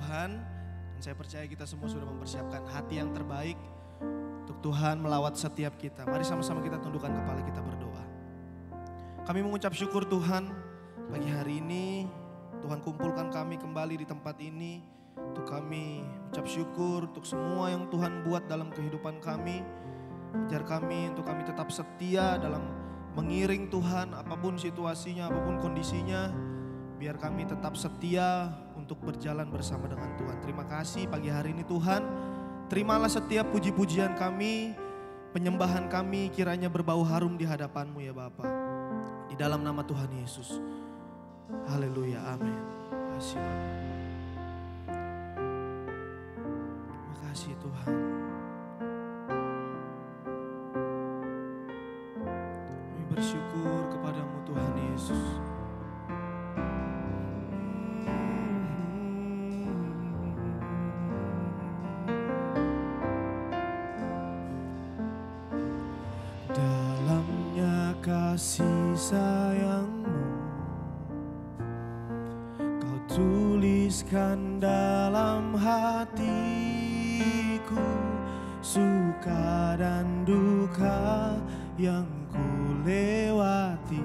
Tuhan. Dan saya percaya kita semua sudah mempersiapkan hati yang terbaik untuk Tuhan melawat setiap kita. Mari sama-sama kita tundukkan kepala kita berdoa. Kami mengucap syukur Tuhan, pagi hari ini Tuhan kumpulkan kami kembali di tempat ini. Untuk kami ucap syukur untuk semua yang Tuhan buat dalam kehidupan kami. Ajar kami untuk kami tetap setia dalam mengiring Tuhan, apapun situasinya, apapun kondisinya. Biar kami tetap setia untuk berjalan bersama dengan Tuhan. Terima kasih pagi hari ini Tuhan. Terimalah setiap puji-pujian kami, penyembahan kami kiranya berbau harum di hadapan-Mu ya Bapa. Di dalam nama Tuhan Yesus. Haleluya, amin. Terima kasih Bapak. Terima kasih Tuhan. Kami bersyukur kepadamu Tuhan Yesus. Dalamnya kasih sayang-Mu Kau tuliskan dalam hatiku, suka dan duka yang ku lewati,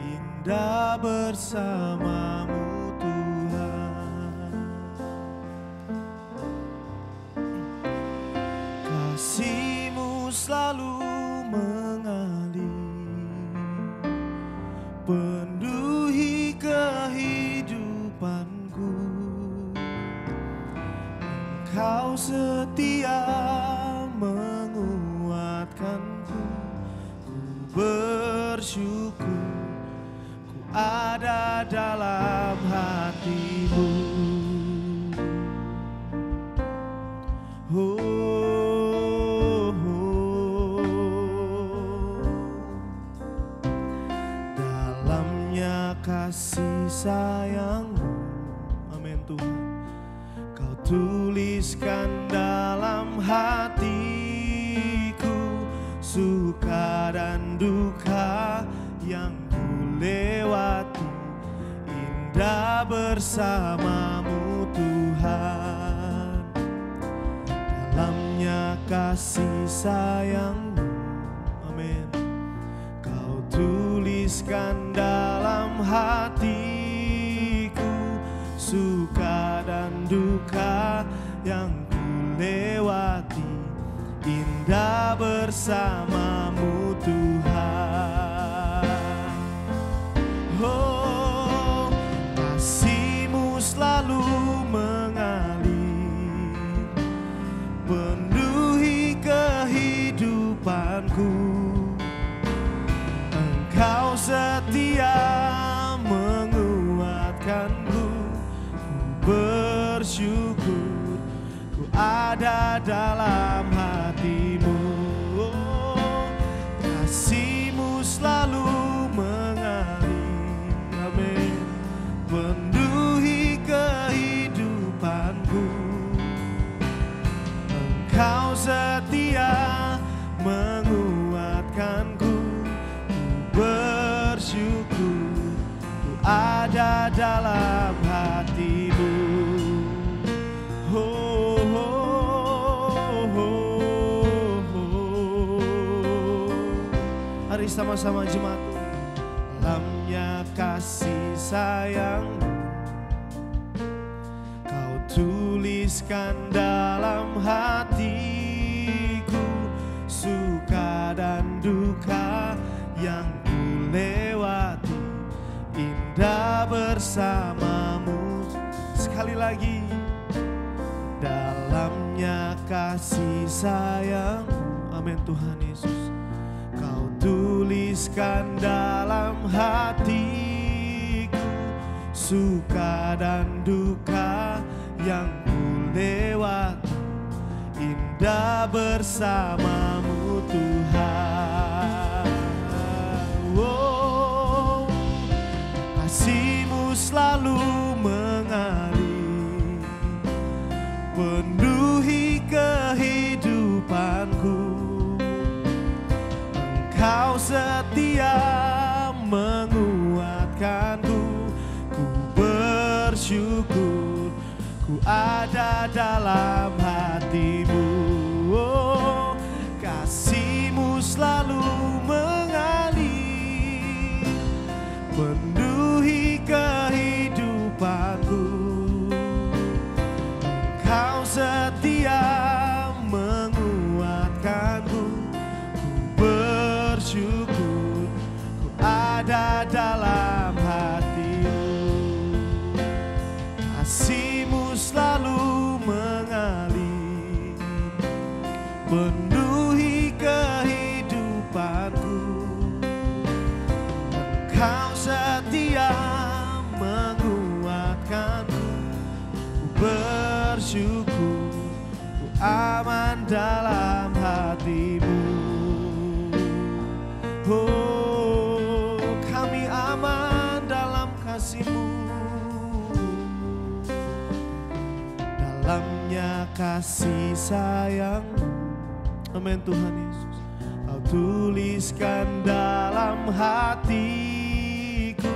indah bersama-Mu Tuhan. Kasih-Mu selalu mengalir, penuhi kehidupanku. Engkau setia menguatkanku, ku bersyukur ku ada dalam hati-Mu. Dalamnya kasih sayang-Mu, amin Tuhan, Kau tuliskan dalam hatiku, suka dan duka yang ku lewati, indah bersama-Mu Tuhan. Dalamnya kasih sayang-Mu, amin, Kau tuliskan dalam hatiku, suka dan duka yang ku lewati, indah bersama-Mu Tuhan. Oh, kasih-Mu selalu mengalir, penuhi kehidupanku. Engkau setia menguatkanku, ku bersyukur ku ada dalam hati-Mu. Oh, kasih-Mu selalu mengalir, amin, penuhi kehidupanku. Engkau setia menguatkanku, ku bersyukur ku ada dalam hati-Mu. Oh, oh, oh, oh. Mari sama-sama jemaat. Dalamnya kasih sayang-Mu Kau tuliskan dalam hatiku, suka dan duka yang ku lewati, indah bersama-Mu. Sekali lagi. Dalamnya kasih sayang-Mu, amin Tuhan Yesus, Kau tuliskan dalam hatiku, suka dan duka yang ku lewati, indah bersama-Mu Tuhan. Oh, kasih-Mu selalu mengalir, penuhi kehidupanku. Engkau setia menguatkanku, ku bersyukur ku ada dalam hatimu. Oh, kasih-Mu selalu mengalir, penuhi kehidupanku. Engkau setia menguatkanku, ku bersyukur ku ada dalam hatimu. Kasih-Mu selalu mengalir, penuhi kehidupanku. Engkau setia menguatkanku, ku bersyukur ku aman dalam hatimu. Oh, kami aman dalam kasih-Mu. Dalamnya kasih sayang-Mu, amin Tuhan Yesus, Kau tuliskan dalam hatiku.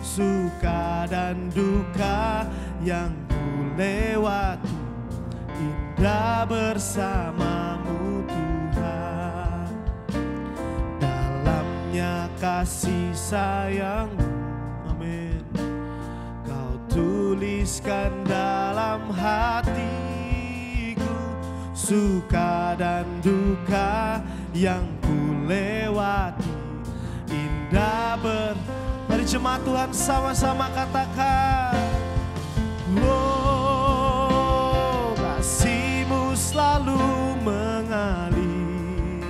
Suka dan duka yang ku lewati, indah bersama-Mu Tuhan. Dalamnya kasih sayang-Mu, amin, Kau tuliskan dalam hatiku. Suka dan duka yang ku lewati, indah Mari jemaat Tuhan sama-sama katakan, oh, kasih-Mu selalu mengalir,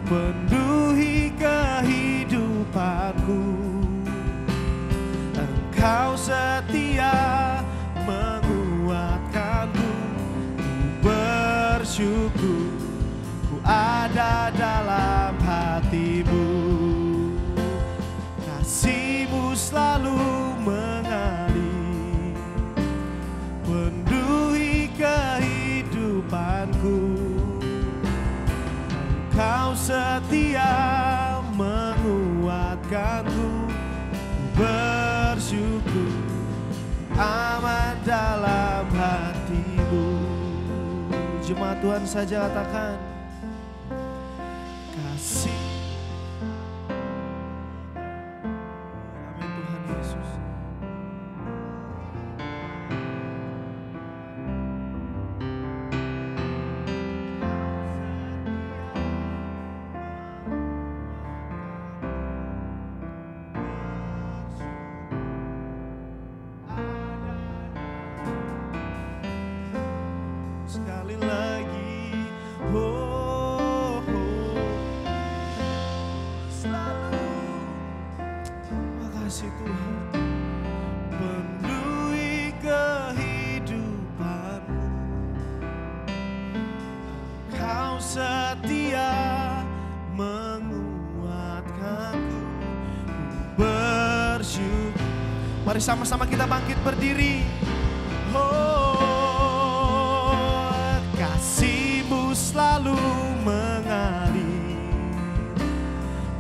penuhi kehidupanku. Engkau setia menguatkanku, ku bersyukur ku ada dalam hatimu. Kasih-Mu selalu mengalir, penuhi kehidupanku. Engkau setia menguatkanku, bersyukur aman dalam hatimu. Jemaat Tuhan saja katakan, kasih. Amin Tuhan Yesus. Sekali lagi, oh, selalu. Makasih Tuhan, penuhi kehidupanmu. Kau setia menguatkanku, bersyukur. Mari sama-sama kita bangkit berdiri. Kasih-Mu selalu mengalir,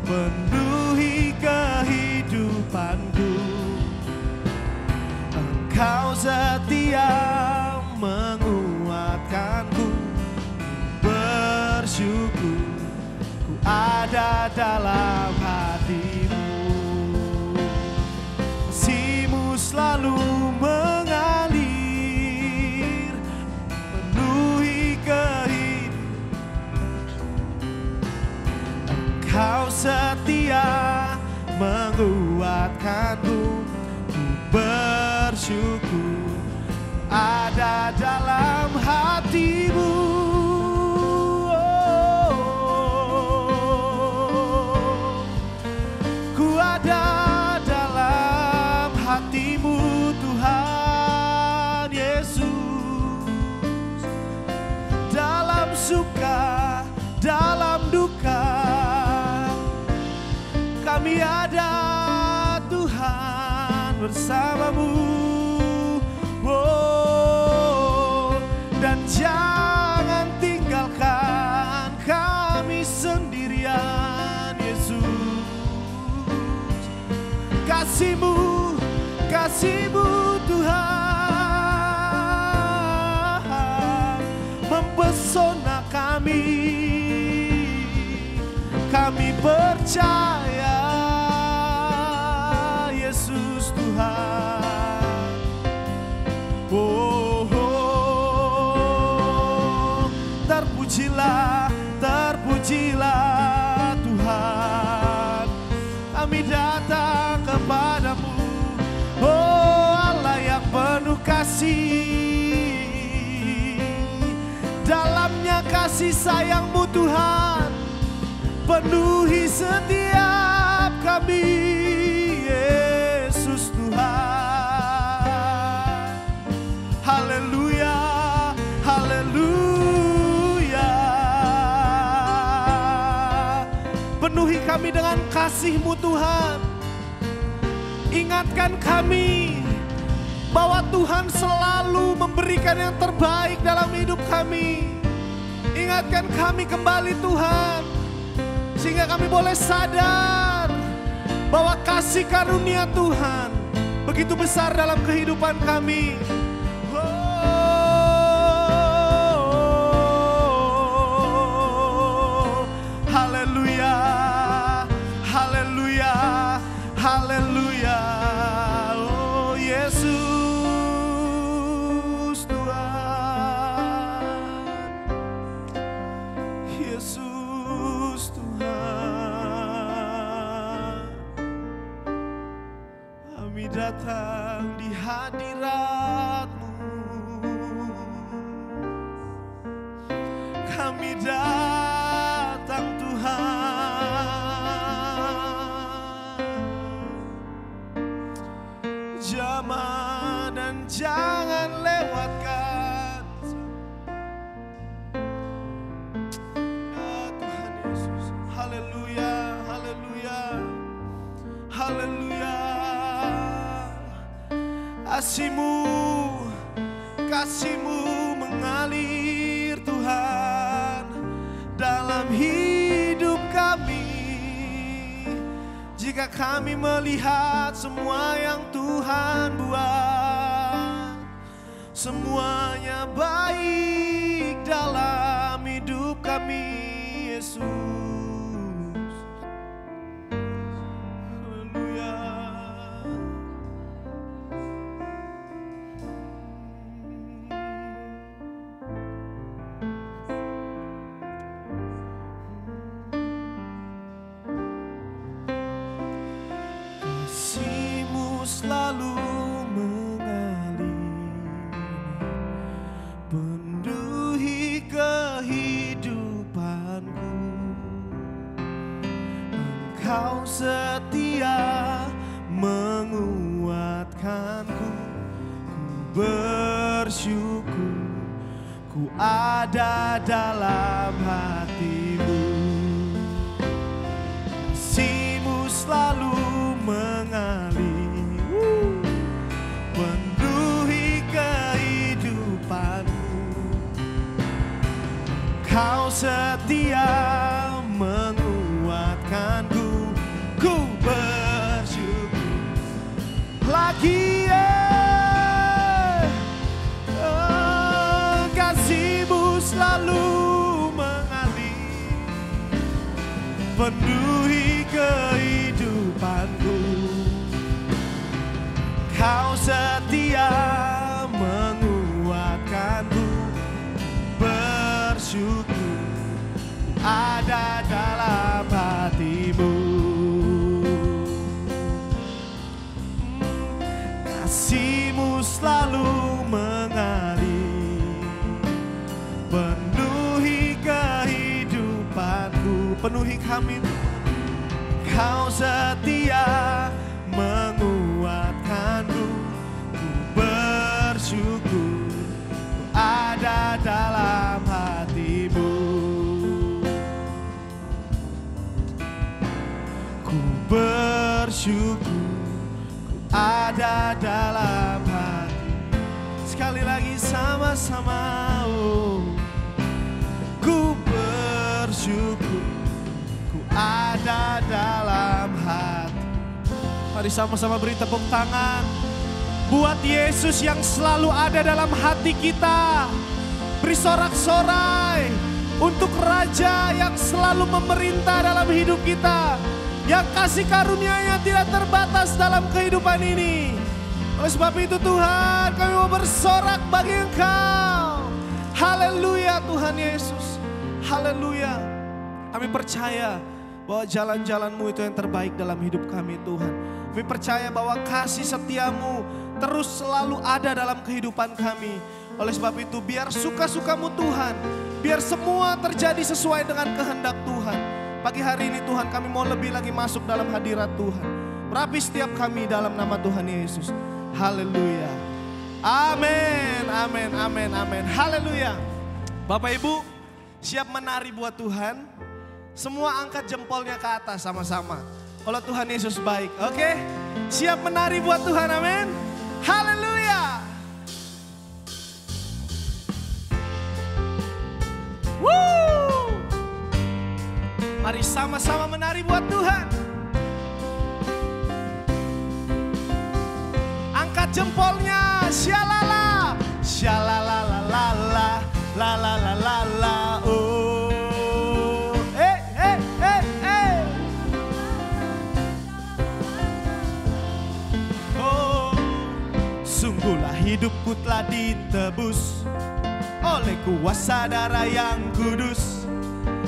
penuhi kehidupanku. Engkau setia menguatkanku, bersyukur ku ada dalam hatimu. Kasih-Mu selalu mengalir, penuhi Kau setia menguatkanku, ku bersyukur ada dalam hatimu. Ku ada dalam hatimu Tuhan Yesus, dalam suka, dalam duka. Kami ada Tuhan bersamamu, oh, dan jangan tinggalkan kami sendirian Yesus. Kasih-Mu, kasih-Mu Tuhan Kami percaya Yesus Tuhan. Oh, terpujilah, terpujilah Tuhan. Kami datang kepadamu, oh Allah yang penuh kasih. Dalamnya kasih sayang-Mu Tuhan, penuhi setiap kami, Yesus Tuhan. Haleluya, haleluya. Penuhi kami dengan kasih-Mu Tuhan. Ingatkan kami bahwa Tuhan selalu memberikan yang terbaik dalam hidup kami. Ingatkan kami kembali Tuhan, sehingga kami boleh sadar bahwa kasih karunia Tuhan begitu besar dalam kehidupan kami. Oh, haleluya, haleluya, haleluya. Oh Yesus Tuhan, Yesus Tuhan. Kami datang di hadirat-Mu. Kami datang Tuhan. Jamah dan jangan lewatkan. Ya Tuhan Yesus. Haleluya, haleluya, haleluya. Kasih-Mu, kasih-Mu mengalir Tuhan dalam hidup kami. Jika kami melihat semua yang Tuhan buat, semuanya baik dalam hidup kami, Yesus. Selalu mengalir, penuhi kehidupanku. Engkau setia menguatkanku. Ku bersyukur, ku ada dalam hati-Mu. Kasih-Mu selalu mengalir, penuhi kehidupanku. Kau setia menguatkanku. Ku bersyukur lagi kasih-Mu selalu mengalir, penuhi kehidupanku. Kau setia menguatkanku. Bersyukur ada dalam hati-Mu. Kasih-Mu selalu mengalir, penuhi kehidupanku. Penuhi kami. Kau setia menguatkanku. Ku bersyukur ada dalam hati-Mu. Ku bersyukur ada dalam hati. Sekali lagi sama-sama. Oh, ku bersyukur ku ada dalam hati. Mari sama-sama beri tepuk tangan buat Yesus yang selalu ada dalam hati kita. Beri sorak-sorai, untuk Raja yang selalu memerintah dalam hidup kita, yang kasih karunia-Nya tidak terbatas dalam kehidupan ini. Oleh sebab itu Tuhan, kami mau bersorak bagi Engkau. Haleluya Tuhan Yesus. Haleluya. Kami percaya bahwa jalan-jalan-Mu itu yang terbaik dalam hidup kami Tuhan. Kami percaya bahwa kasih setia-Mu terus selalu ada dalam kehidupan kami. Oleh sebab itu biar suka-suka-Mu Tuhan, biar semua terjadi sesuai dengan kehendak Tuhan. Pagi hari ini Tuhan, kami mau lebih lagi masuk dalam hadirat Tuhan. Merapi setiap kami dalam nama Tuhan Yesus. Haleluya. Amin, amin, amin, amin. Haleluya. Bapak Ibu siap menari buat Tuhan? Semua angkat jempolnya ke atas sama-sama. Kalau Tuhan Yesus baik, oke? Siap menari buat Tuhan, amin. Haleluya. Woo! Mari sama-sama menari buat Tuhan. Angkat jempolnya, shalala, shalala la la la la la la la la. Oh, oh, sungguhlah hidupku telah ditebus oleh kuasa darah yang kudus.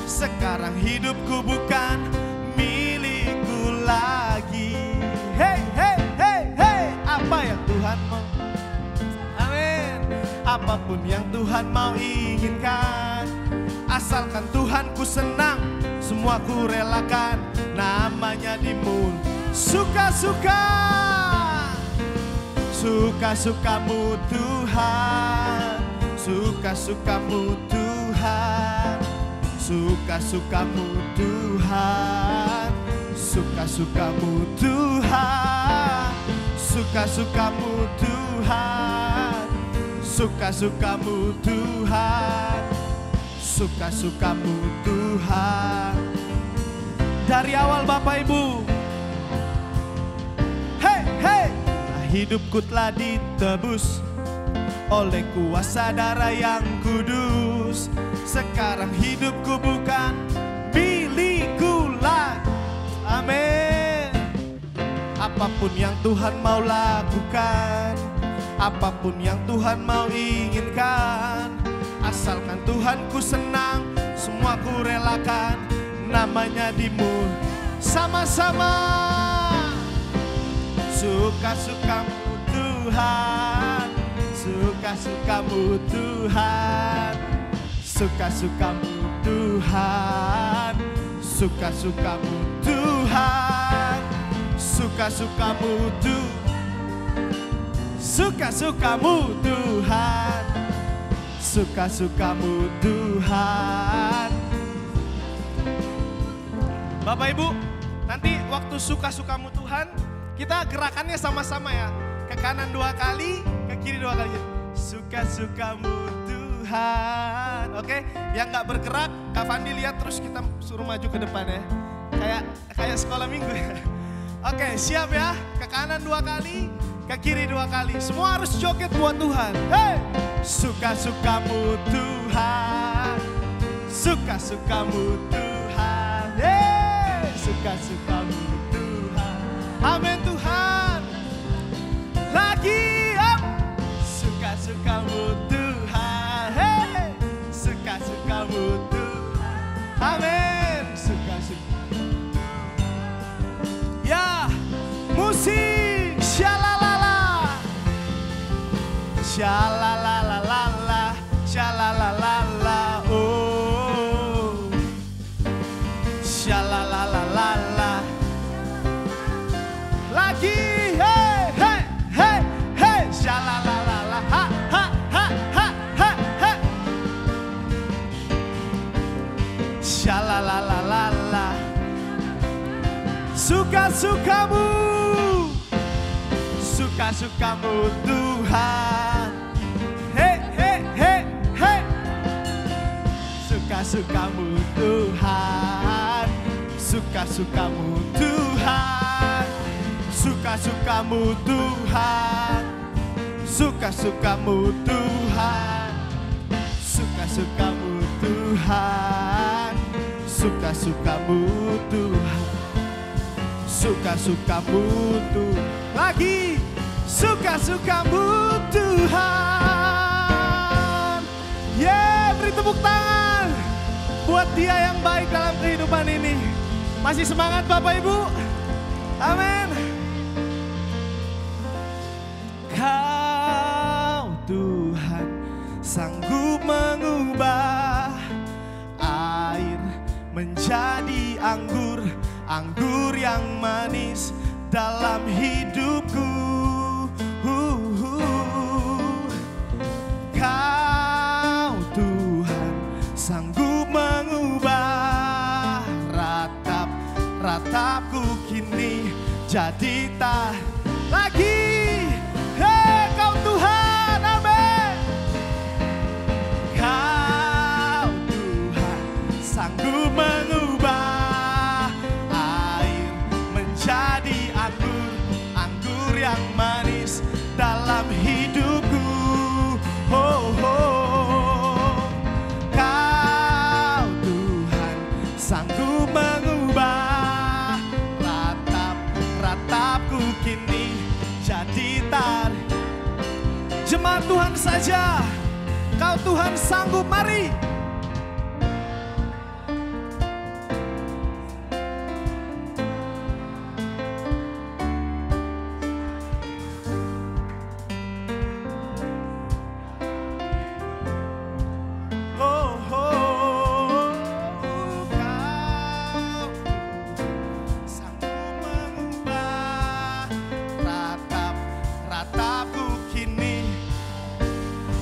Sekarang hidupku bukan milikku lagi. Hey, hey, hey, hey. Apa yang Tuhan mau? Amin. Apapun yang Tuhan mau inginkan, asalkan Tuhanku senang, semua ku relakan. Namanya dimul suka-suka, suka-sukamu Tuhan, suka-sukamu Tuhan, suka-sukamu Tuhan, suka-sukamu Tuhan, suka-sukamu Tuhan, suka-sukamu Tuhan, suka-sukamu Tuhan. Dari awal Bapak Ibu, hey, hey. Nah, hidupku telah ditebus oleh kuasa darah yang kudus. Sekarang hidupku bukan milikku lagi. Amin. Apapun yang Tuhan mau lakukan, apapun yang Tuhan mau inginkan, asalkan Tuhanku senang, semua ku relakan. Namanya dimul sama-sama. Suka-sukamu Tuhan, suka-sukamu Tuhan, suka-sukamu Tuhan, suka-sukamu Tuhan, suka-sukamu Tuhan, suka-sukamu Tuhan, suka-sukamu Tuhan. Bapak Ibu, nanti waktu suka-sukamu Tuhan, kita gerakannya sama-sama ya. Ke kanan 2 kali, ke kiri 2 kali. Suka-sukamu Tuhan. Oke, yang gak bergerak, Kak Fandi lihat terus kita suruh maju ke depan ya. Kayak sekolah minggu ya. Oke, siap ya. Ke kanan 2 kali, ke kiri 2 kali. Semua harus joget buat Tuhan. Hey! Suka-sukamu Tuhan, suka-sukamu Tuhan. Hey! Suka-sukamu Tuhan. Amin Tuhan. Lagi up. Suka-sukamu Tuhan. Hey! Suka-sukamu Tuhan. Amin. Suka-sukamu. Ya, musik. Shalalala. Shalalalala. Shalalalala. Oh. Shalalalala. Lagi. Hey, hey, hey, hey. Shalalalala. Ha, ha, ha, ha, ha, ha. Shalalalala. Suka-sukamu, suka-sukamu Tuhan. Hey, hey, hey, hey. Suka-sukamu Tuhan, suka-sukamu Tuhan, suka-sukamu Tuhan, suka-sukamu Tuhan, suka-sukamu Tuhan. suka-sukamu Tuhan, suka-sukamu Tuhan, lagi suka-sukamu Tuhan. Beri tepuk tangan buat Dia yang baik dalam kehidupan ini. Masih semangat Bapak Ibu? Amin. Kau Tuhan sanggup mengubah air menjadi anggur, anggur yang manis dalam hidupku. Kau Tuhan sanggup mengubah ratapku kini jadi tak lagi. Hei kau Tuhan, amin. Kau Tuhan sanggup mengubah air menjadi anggur, anggur yang manis dalam hidupku. Oh, oh. Kau Tuhan sanggup mengubah ratapku kini jadi tar. Jemaat Tuhan saja, kau Tuhan sanggup, mari.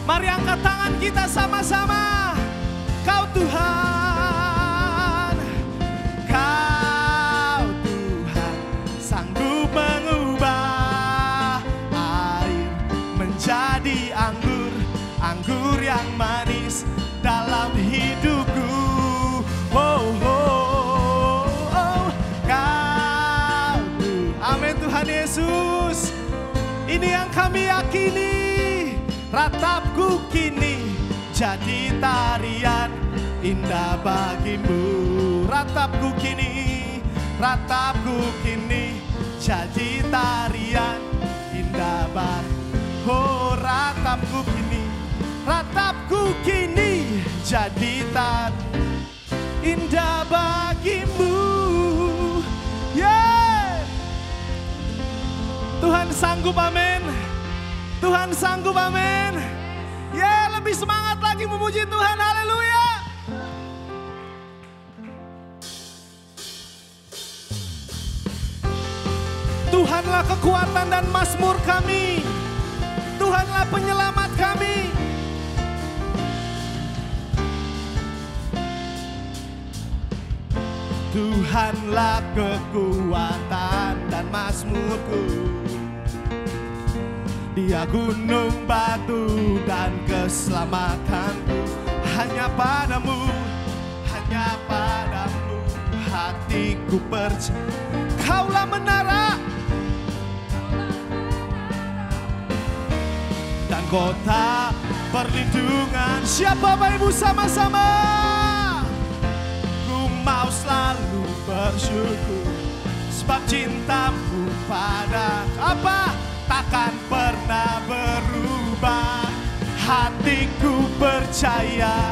Mari angkat tangan kita sama-sama. Kau Tuhan, Kau Tuhan sanggup mengubah air menjadi anggur, anggur yang manis dalam hidupku. Oh, oh, oh. Kau Tuhan, amin Tuhan Yesus. Ini yang kami yakini. Ratapku kini jadi tarian indah bagimu. Ratapku kini jadi tarian indah bagimu. Oh ratapku kini jadi tarian indah bagimu. Yeah. Tuhan sanggup, amin. Tuhan sanggup, amin. Ya, lebih semangat lagi memuji Tuhan, haleluya. Tuhanlah kekuatan dan mazmur kami. Tuhanlah penyelamat kami. Tuhanlah kekuatan dan mazmurku. Dia gunung batu dan keselamatanku. Hanya padamu hatiku percaya. Kaulah menara dan kota perlindungan. Siapa Bapak Ibu sama-sama? Ku mau selalu bersyukur sebab cintamu pada apa? Takkan pernah berubah. Hatiku percaya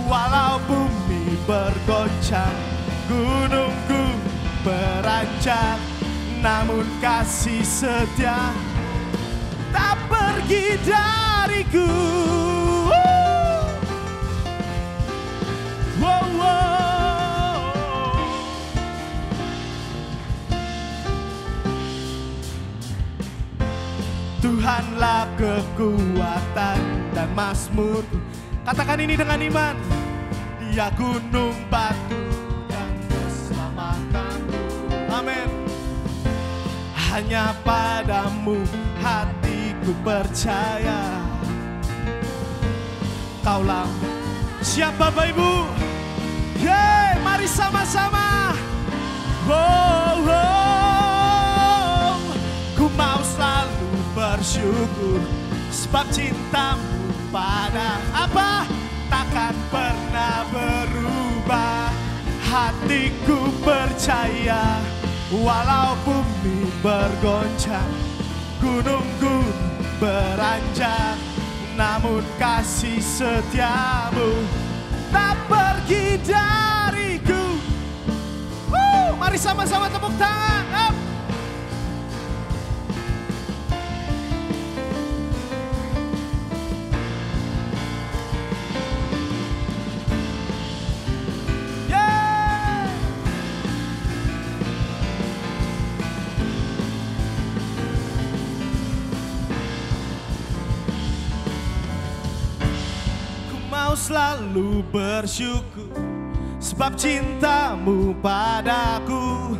walau bumi bergoncang, gunungku beranjak, namun kasih setia tak pergi dariku. Wow, wow. Tuhanlah kekuatan dan mazmurku. Katakan ini dengan iman. Dia gunung batu dan keselamatanku. Amin. Hanya padamu hatiku percaya. Kaulah. Siapa Bapak Ibu? Yeay, mari sama-sama. Oh, oh. Ku mau selalu bersyukur sebab cintamu pada apa? Takkan pernah berubah. Walau bumi bergoncang, gunung-gunung beranjak, namun kasih setiamu tak pergi dariku. Mari sama-sama tepuk tangan. Up. Selalu bersyukur sebab cintamu padaku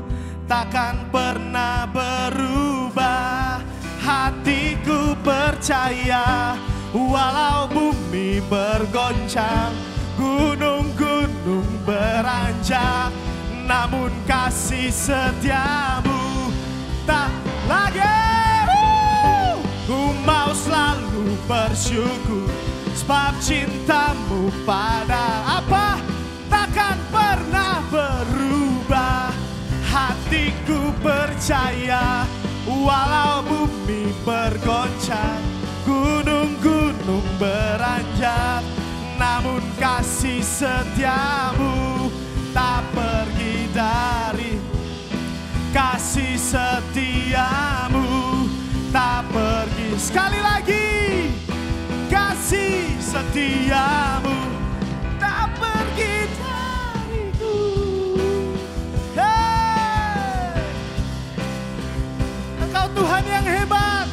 takkan pernah berubah. Hatiku percaya walau bumi bergoncang, gunung-gunung beranjak, namun kasih setiamu tak lagi. Ku mau selalu bersyukur sebab cintamu pada apa takkan pernah berubah. Hatiku percaya walau bumi bergoncang, gunung-gunung beranjak, namun kasih setiamu tak pergi dari. Kasih setiamu tak pergi. Sekali lagi, kasih setiamu tak pergi dariku. Hey! Engkau Tuhan yang hebat,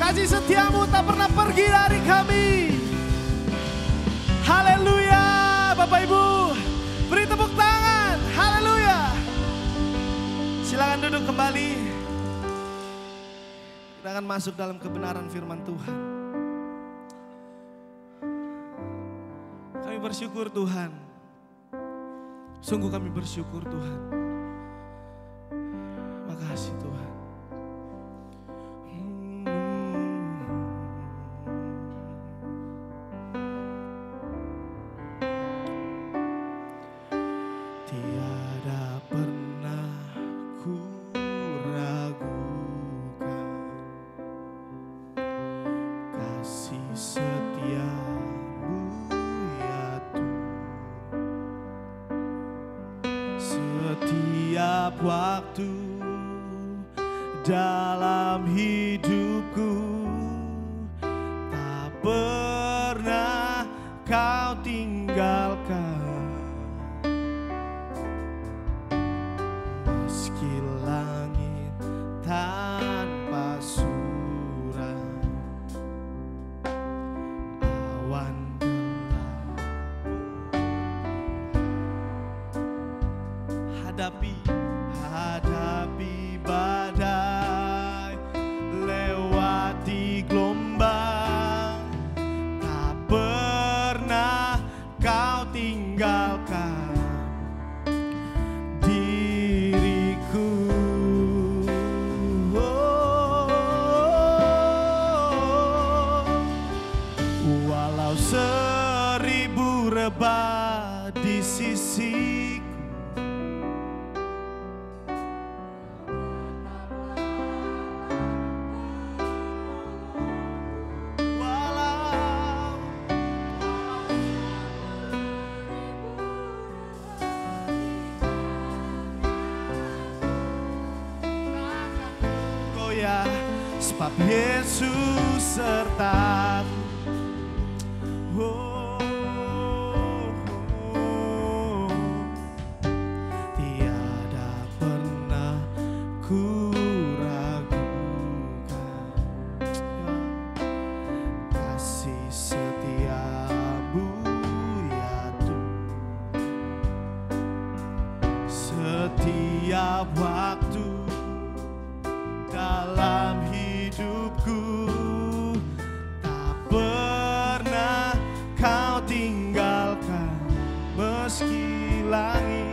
kasih setiamu tak pernah pergi dari kami. Haleluya. Bapak Ibu, beri tepuk tangan. Haleluya. Silakan duduk kembali. Kita akan masuk dalam kebenaran firman Tuhan. Kami bersyukur Tuhan. Sungguh kami bersyukur Tuhan. Makasih Tuhan. Tiada pernah ku ragukan kasih setiamu ya Tuhan. Setiap waktu dalam hidupku tak pernah kau tinggalkan. Meski langit tanpa surat, awan gelap hadapi badai, lewati gelombang, tak pernah kau tinggalkan diriku. Walau 1000 rebah di sisiku, sebab Yesus sertaku. Tiada pernah ku ragukan kasih setiamu ya Tuhan. Setiap waktu dalam hidupku tak pernah kau tinggalkan. Meski langit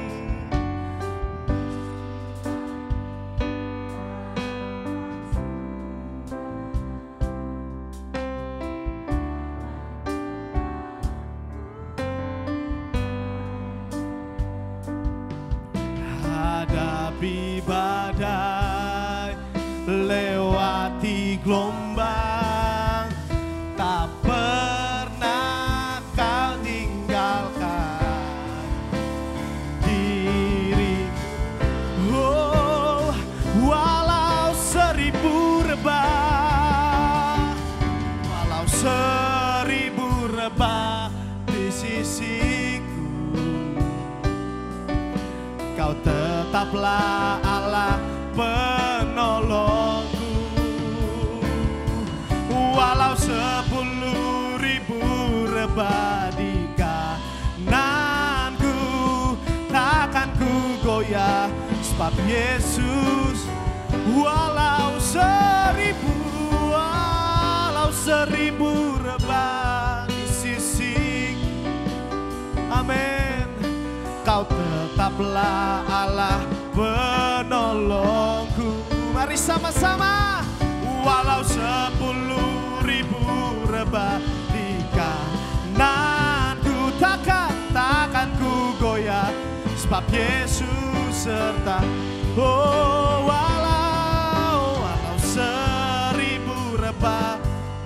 hadapi badai, rebah di sisiku. Kau tetaplah Allah penolongku. Walau 10.000 rebah di kananku, takkan ku goyah sebab Yesus. Walau 1000 rebah di sisi, amin, Kau tetaplah Allah penolongku. Mari sama-sama. Walau 10.000 rebah di kananku, takkan ku goyah sebab Yesus serta. Oh, walau 1000 rebah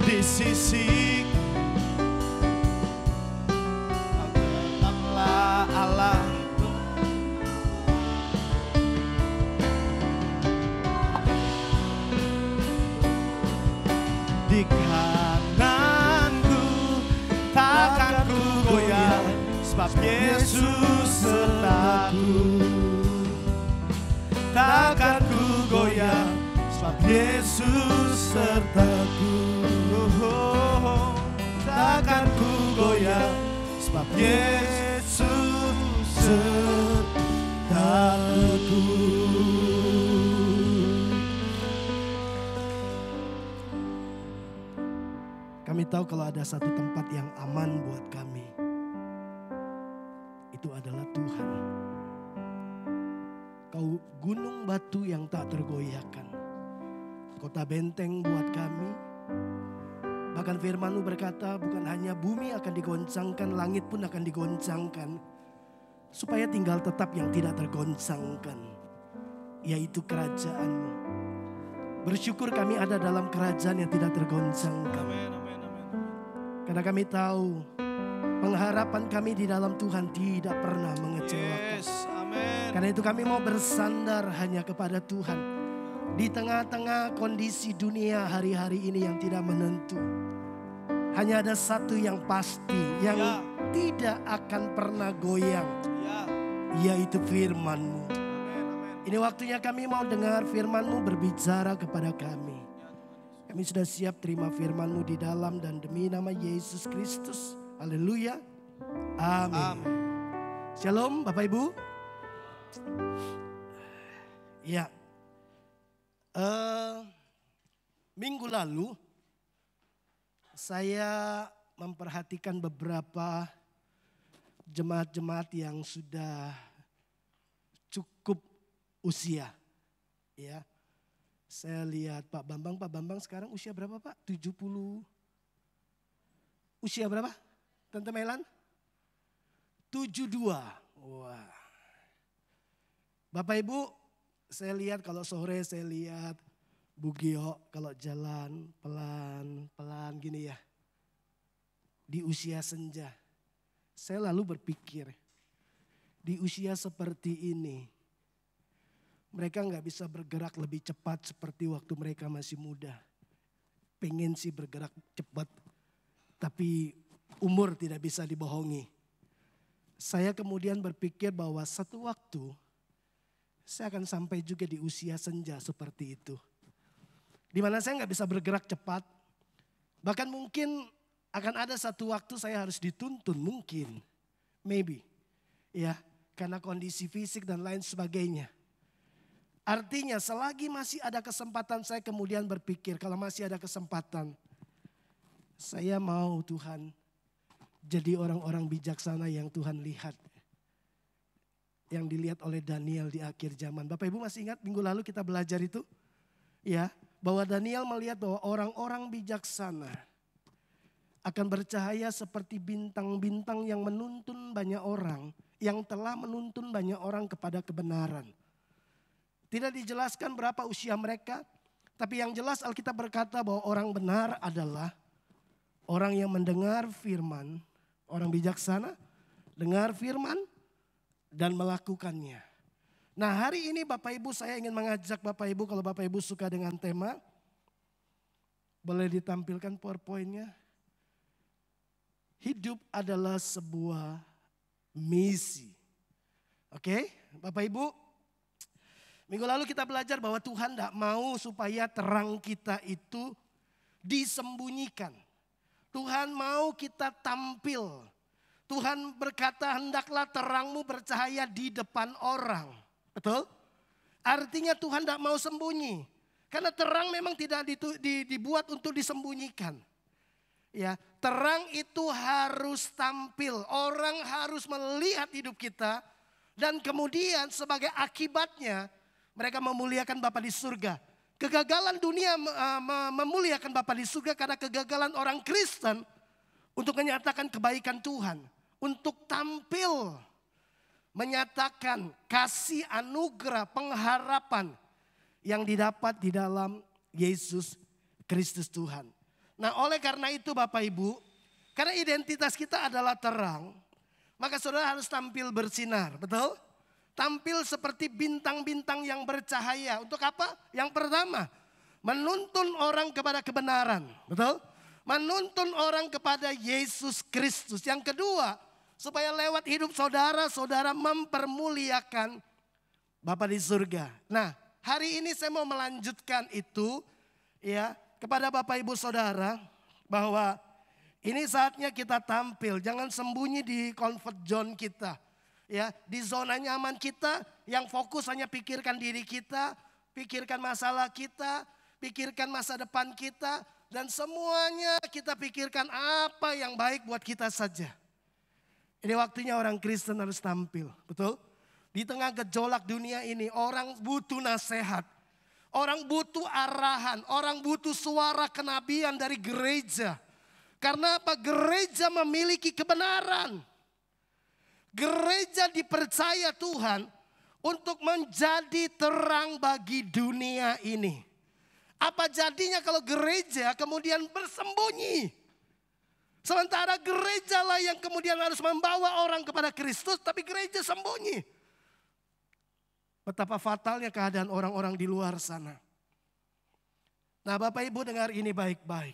di sisi, Kau tetaplah Allah. Di kananku, takkan ku goyah sebab Yesus sertaku. Takkan ku goyah sebab Yesus sertaku. Takkan ku goyah sebab Yesus sertaku. Kami tahu kalau ada satu tempat yang aman buat kami, itu adalah Tuhan. Kau gunung batu yang tak tergoyahkan, kota benteng buat kami. Bahkan firman-Mu berkata bukan hanya bumi akan digoncangkan, langit pun akan digoncangkan, supaya tinggal tetap yang tidak tergoncangkan, yaitu kerajaan-Mu. Bersyukur kami ada dalam kerajaan yang tidak tergoncangkan. Amen. Karena kami tahu pengharapan kami di dalam Tuhan tidak pernah mengecewakan. Yes, amen. Karena itu kami mau bersandar hanya kepada Tuhan. Di tengah-tengah kondisi dunia hari-hari ini yang tidak menentu, hanya ada satu yang pasti, yang tidak akan pernah goyang, yaitu firman-Mu. Ini waktunya kami mau dengar firman-Mu berbicara kepada kami. Kami sudah siap terima firman-Mu di dalam dan demi nama Yesus Kristus. Haleluya. Amin. Shalom Bapak Ibu. Ya. Minggu lalu saya memperhatikan beberapa jemaat-jemaat yang sudah cukup usia. Ya. Saya lihat Pak Bambang sekarang usia berapa Pak? 70. Usia berapa? Tante Melan? 72. Wah. Bapak Ibu, saya lihat kalau sore saya lihat Bu Gio kalau jalan pelan-pelan gini ya. Di usia senja. Saya lalu berpikir, di usia seperti ini, mereka gak bisa bergerak lebih cepat seperti waktu mereka masih muda. Pengen sih bergerak cepat, tapi umur tidak bisa dibohongi. Saya kemudian berpikir bahwa satu waktu saya akan sampai juga di usia senja seperti itu. Di mana saya gak bisa bergerak cepat. Bahkan mungkin akan ada satu waktu saya harus dituntun mungkin. Maybe. Ya, karena kondisi fisik dan lain sebagainya. Artinya selagi masih ada kesempatan saya kemudian berpikir kalau masih ada kesempatan. Saya mau Tuhan jadi orang-orang bijaksana yang Tuhan lihat. Yang dilihat oleh Daniel di akhir zaman. Bapak Ibu masih ingat minggu lalu kita belajar itu? Ya, bahwa Daniel melihat bahwa orang-orang bijaksana akan bercahaya seperti bintang-bintang yang menuntun banyak orang. Yang telah menuntun banyak orang kepada kebenaran. Tidak dijelaskan berapa usia mereka. Tapi yang jelas Alkitab berkata bahwa orang benar adalah orang yang mendengar firman. Orang bijaksana dengar firman dan melakukannya. Nah hari ini Bapak Ibu saya ingin mengajak Bapak Ibu. Kalau Bapak Ibu suka dengan tema. Boleh ditampilkan PowerPoint-nya. hidup adalah sebuah misi. Oke, Bapak Ibu. Minggu lalu kita belajar bahwa Tuhan tidak mau supaya terang kita itu disembunyikan. Tuhan mau kita tampil. Tuhan berkata, hendaklah terangmu bercahaya di depan orang. Betul? Artinya Tuhan tidak mau sembunyi. Karena terang memang tidak dibuat untuk disembunyikan. Ya, terang itu harus tampil. Orang harus melihat hidup kita. Dan kemudian sebagai akibatnya mereka memuliakan Bapa di surga. Kegagalan dunia memuliakan Bapa di surga karena kegagalan orang Kristen untuk menyatakan kebaikan Tuhan. Untuk tampil menyatakan kasih anugerah pengharapan yang didapat di dalam Yesus Kristus Tuhan. Nah, oleh karena itu Bapak Ibu, karena identitas kita adalah terang, maka saudara harus tampil bersinar, betul? Tampil seperti bintang-bintang yang bercahaya. Untuk apa? Yang pertama, menuntun orang kepada kebenaran, betul? Menuntun orang kepada Yesus Kristus. Yang kedua, supaya lewat hidup saudara, saudara mempermuliakan Bapa di surga. Nah, hari ini saya mau melanjutkan itu ya kepada Bapak Ibu Saudara bahwa ini saatnya kita tampil, jangan sembunyi di comfort zone kita. Ya, di zona nyaman kita yang fokus hanya pikirkan diri kita, pikirkan masalah kita, pikirkan masa depan kita, dan semuanya kita pikirkan apa yang baik buat kita saja. Ini waktunya orang Kristen harus tampil, betul? Di tengah gejolak dunia ini orang butuh nasihat. Orang butuh arahan, orang butuh suara kenabian dari gereja. Karena apa? Gereja memiliki kebenaran. Gereja dipercaya Tuhan untuk menjadi terang bagi dunia ini. Apa jadinya kalau gereja kemudian bersembunyi? Sementara gereja lah yang kemudian harus membawa orang kepada Kristus, tapi gereja sembunyi. Betapa fatalnya keadaan orang-orang di luar sana. Nah, Bapak Ibu dengar ini baik-baik.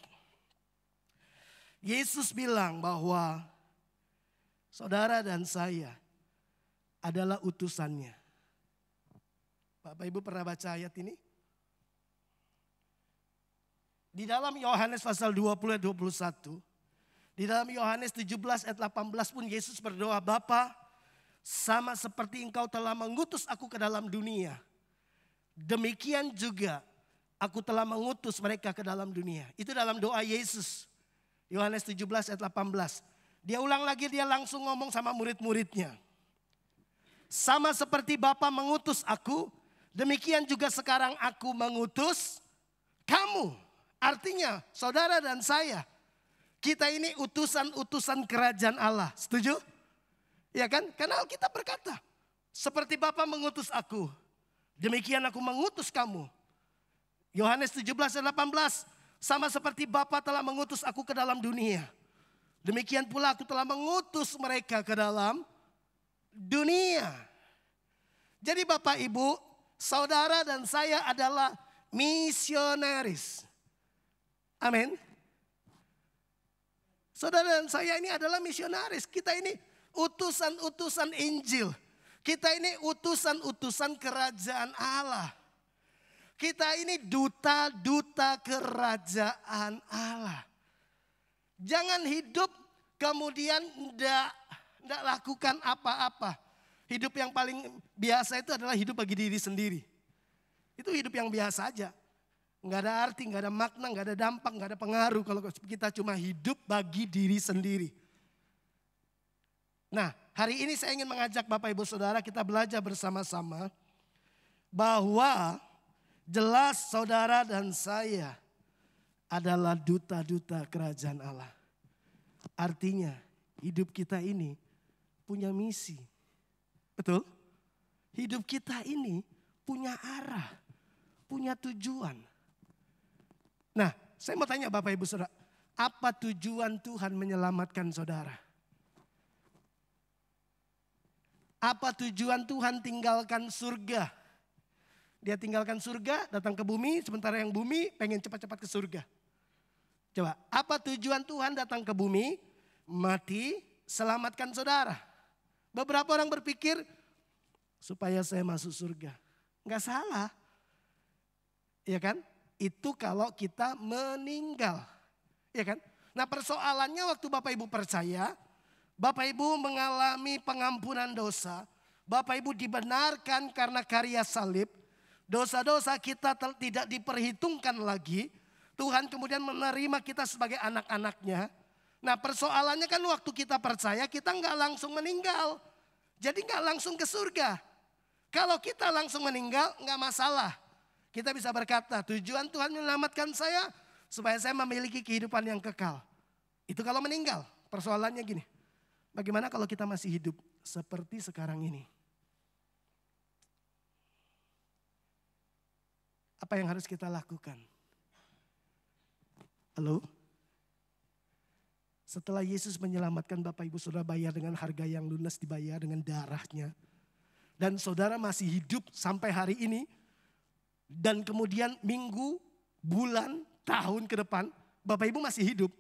Yesus bilang bahwa saudara dan saya adalah utusannya. Bapak Ibu pernah baca ayat ini? Di dalam Yohanes pasal 20 ayat 21. Di dalam Yohanes 17 ayat 18 pun Yesus berdoa, Bapa, sama seperti engkau telah mengutus aku ke dalam dunia, demikian juga aku telah mengutus mereka ke dalam dunia. Itu dalam doa Yesus. Yohanes 17 ayat 18. Dia ulang lagi, dia langsung ngomong sama murid-muridnya. Sama seperti Bapa mengutus aku, demikian juga sekarang aku mengutus kamu. Artinya saudara dan saya, kita ini utusan-utusan kerajaan Allah. Setuju? Ya kan? Karena Alkitab berkata, seperti Bapa mengutus aku, demikian aku mengutus kamu. Yohanes 17 ayat 18, sama seperti Bapa telah mengutus aku ke dalam dunia, demikian pula aku telah mengutus mereka ke dalam dunia. Jadi Bapak Ibu, saudara dan saya adalah misionaris. Amin. Saudara dan saya ini adalah misionaris. Kita ini utusan-utusan Injil. Kita ini utusan-utusan kerajaan Allah. Kita ini duta-duta kerajaan Allah. Jangan hidup kemudian tidak lakukan apa-apa. Hidup yang paling biasa itu adalah hidup bagi diri sendiri. Itu hidup yang biasa aja. Nggak ada arti, nggak ada makna, nggak ada dampak, nggak ada pengaruh kalau kita cuma hidup bagi diri sendiri. Nah, hari ini saya ingin mengajak Bapak Ibu Saudara kita belajar bersama-sama bahwa jelas saudara dan saya adalah duta-duta kerajaan Allah. Artinya hidup kita ini punya misi. Betul? Hidup kita ini punya arah, punya tujuan. Nah, saya mau tanya Bapak Ibu Saudara, apa tujuan Tuhan menyelamatkan saudara? Apa tujuan Tuhan tinggalkan surga? Dia tinggalkan surga, datang ke bumi, sementara yang bumi pengen cepat-cepat ke surga. Coba, apa tujuan Tuhan datang ke bumi? mati, selamatkan saudara. Beberapa orang berpikir supaya saya masuk surga. Enggak salah. Ya kan? Itu kalau kita meninggal. Ya kan? Nah persoalannya waktu Bapak Ibu percaya, Bapak Ibu mengalami pengampunan dosa, Bapak Ibu dibenarkan karena karya salib, dosa-dosa kita tidak diperhitungkan lagi, Tuhan kemudian menerima kita sebagai anak-anaknya. Nah persoalannya kan waktu kita percaya kita nggak langsung meninggal, jadi nggak langsung ke surga. Kalau kita langsung meninggal nggak masalah. Kita bisa berkata, tujuan Tuhan menyelamatkan saya supaya saya memiliki kehidupan yang kekal. Itu kalau meninggal. Persoalannya gini, bagaimana kalau kita masih hidup seperti sekarang ini? Apa yang harus kita lakukan? Halo? Setelah Yesus menyelamatkan Bapak Ibu Saudara bayar dengan harga yang lunas, dibayar dengan darahnya. Dan saudara masih hidup sampai hari ini. Dan kemudian minggu, bulan, tahun ke depan Bapak Ibu masih hidup.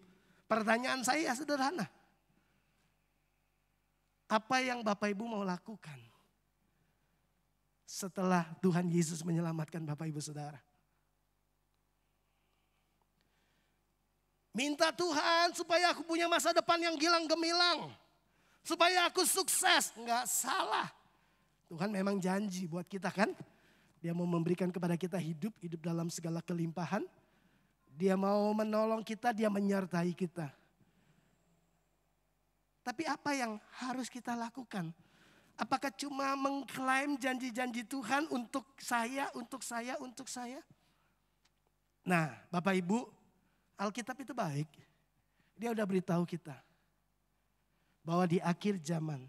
Pertanyaan saya sederhana. Apa yang Bapak Ibu mau lakukan setelah Tuhan Yesus menyelamatkan Bapak Ibu Saudara? Minta Tuhan supaya aku punya masa depan yang gilang gemilang. Supaya aku sukses. Enggak salah. Tuhan memang janji buat kita kan. Dia mau memberikan kepada kita hidup dalam segala kelimpahan. Dia mau menolong kita, dia menyertai kita. Tapi apa yang harus kita lakukan? Apakah cuma mengklaim janji-janji Tuhan untuk saya, untuk saya, untuk saya? Nah Bapak Ibu, Alkitab itu baik. Dia udah beritahu kita bahwa di akhir zaman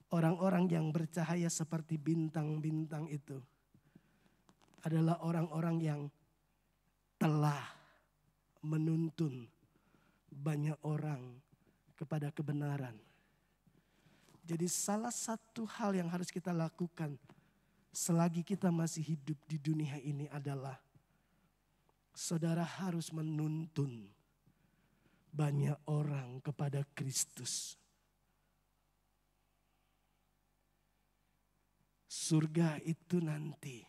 orang-orang yang bercahaya seperti bintang-bintang itu adalah orang-orang yang telah menuntun banyak orang kepada kebenaran. Jadi salah satu hal yang harus kita lakukan selagi kita masih hidup di dunia ini adalah saudara harus menuntun banyak orang kepada Kristus. Surga itu nanti.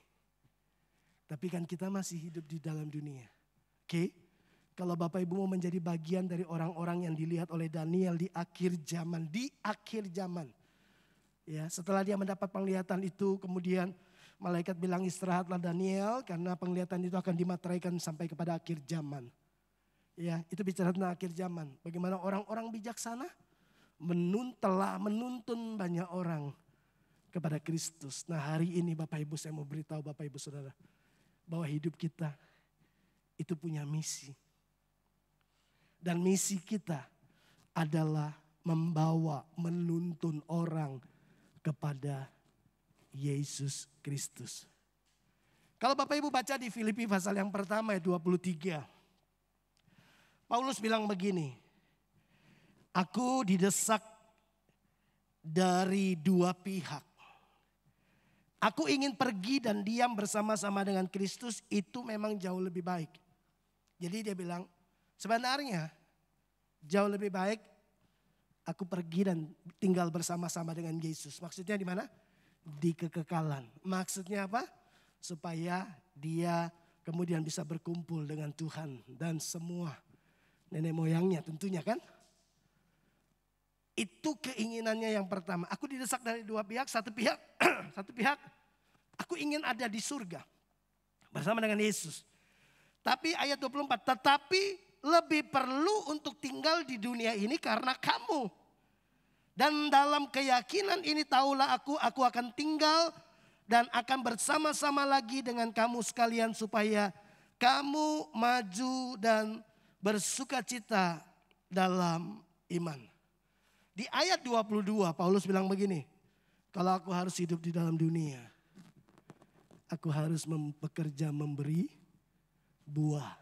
Tapi kan kita masih hidup di dalam dunia. Oke? Kalau Bapak Ibu mau menjadi bagian dari orang-orang yang dilihat oleh Daniel di akhir zaman. Di akhir zaman. Ya, setelah dia mendapat penglihatan itu kemudian malaikat bilang istirahatlah Daniel. Karena penglihatan itu akan dimateraikan sampai kepada akhir zaman. Ya, itu bicara tentang akhir zaman. Bagaimana orang-orang bijaksana telah menuntun banyak orang kepada Kristus. Nah hari ini Bapak Ibu saya mau beritahu Bapak Ibu Saudara. Bahwa hidup kita itu punya misi. Dan misi kita adalah membawa, menuntun orang kepada Yesus Kristus. Kalau Bapak Ibu baca di Filipi pasal yang pertama ayat 23. Paulus bilang begini. Aku didesak dari dua pihak. Aku ingin pergi dan diam bersama-sama dengan Kristus, itu memang jauh lebih baik. Jadi dia bilang, sebenarnya jauh lebih baik aku pergi dan tinggal bersama-sama dengan Yesus. Maksudnya di mana? Di kekekalan. Maksudnya apa? Supaya dia kemudian bisa berkumpul dengan Tuhan dan semua nenek moyangnya tentunya kan. Itu keinginannya yang pertama. Aku didesak dari dua pihak. Satu pihak aku ingin ada di surga bersama dengan Yesus. Tapi ayat 24, tetapi lebih perlu untuk tinggal di dunia ini karena kamu. Dan dalam keyakinan ini tahulah aku akan tinggal dan akan bersama-sama lagi dengan kamu sekalian supaya kamu maju dan bersukacita dalam iman. Di ayat 22 Paulus bilang begini, kalau aku harus hidup di dalam dunia, aku harus bekerja memberi buah.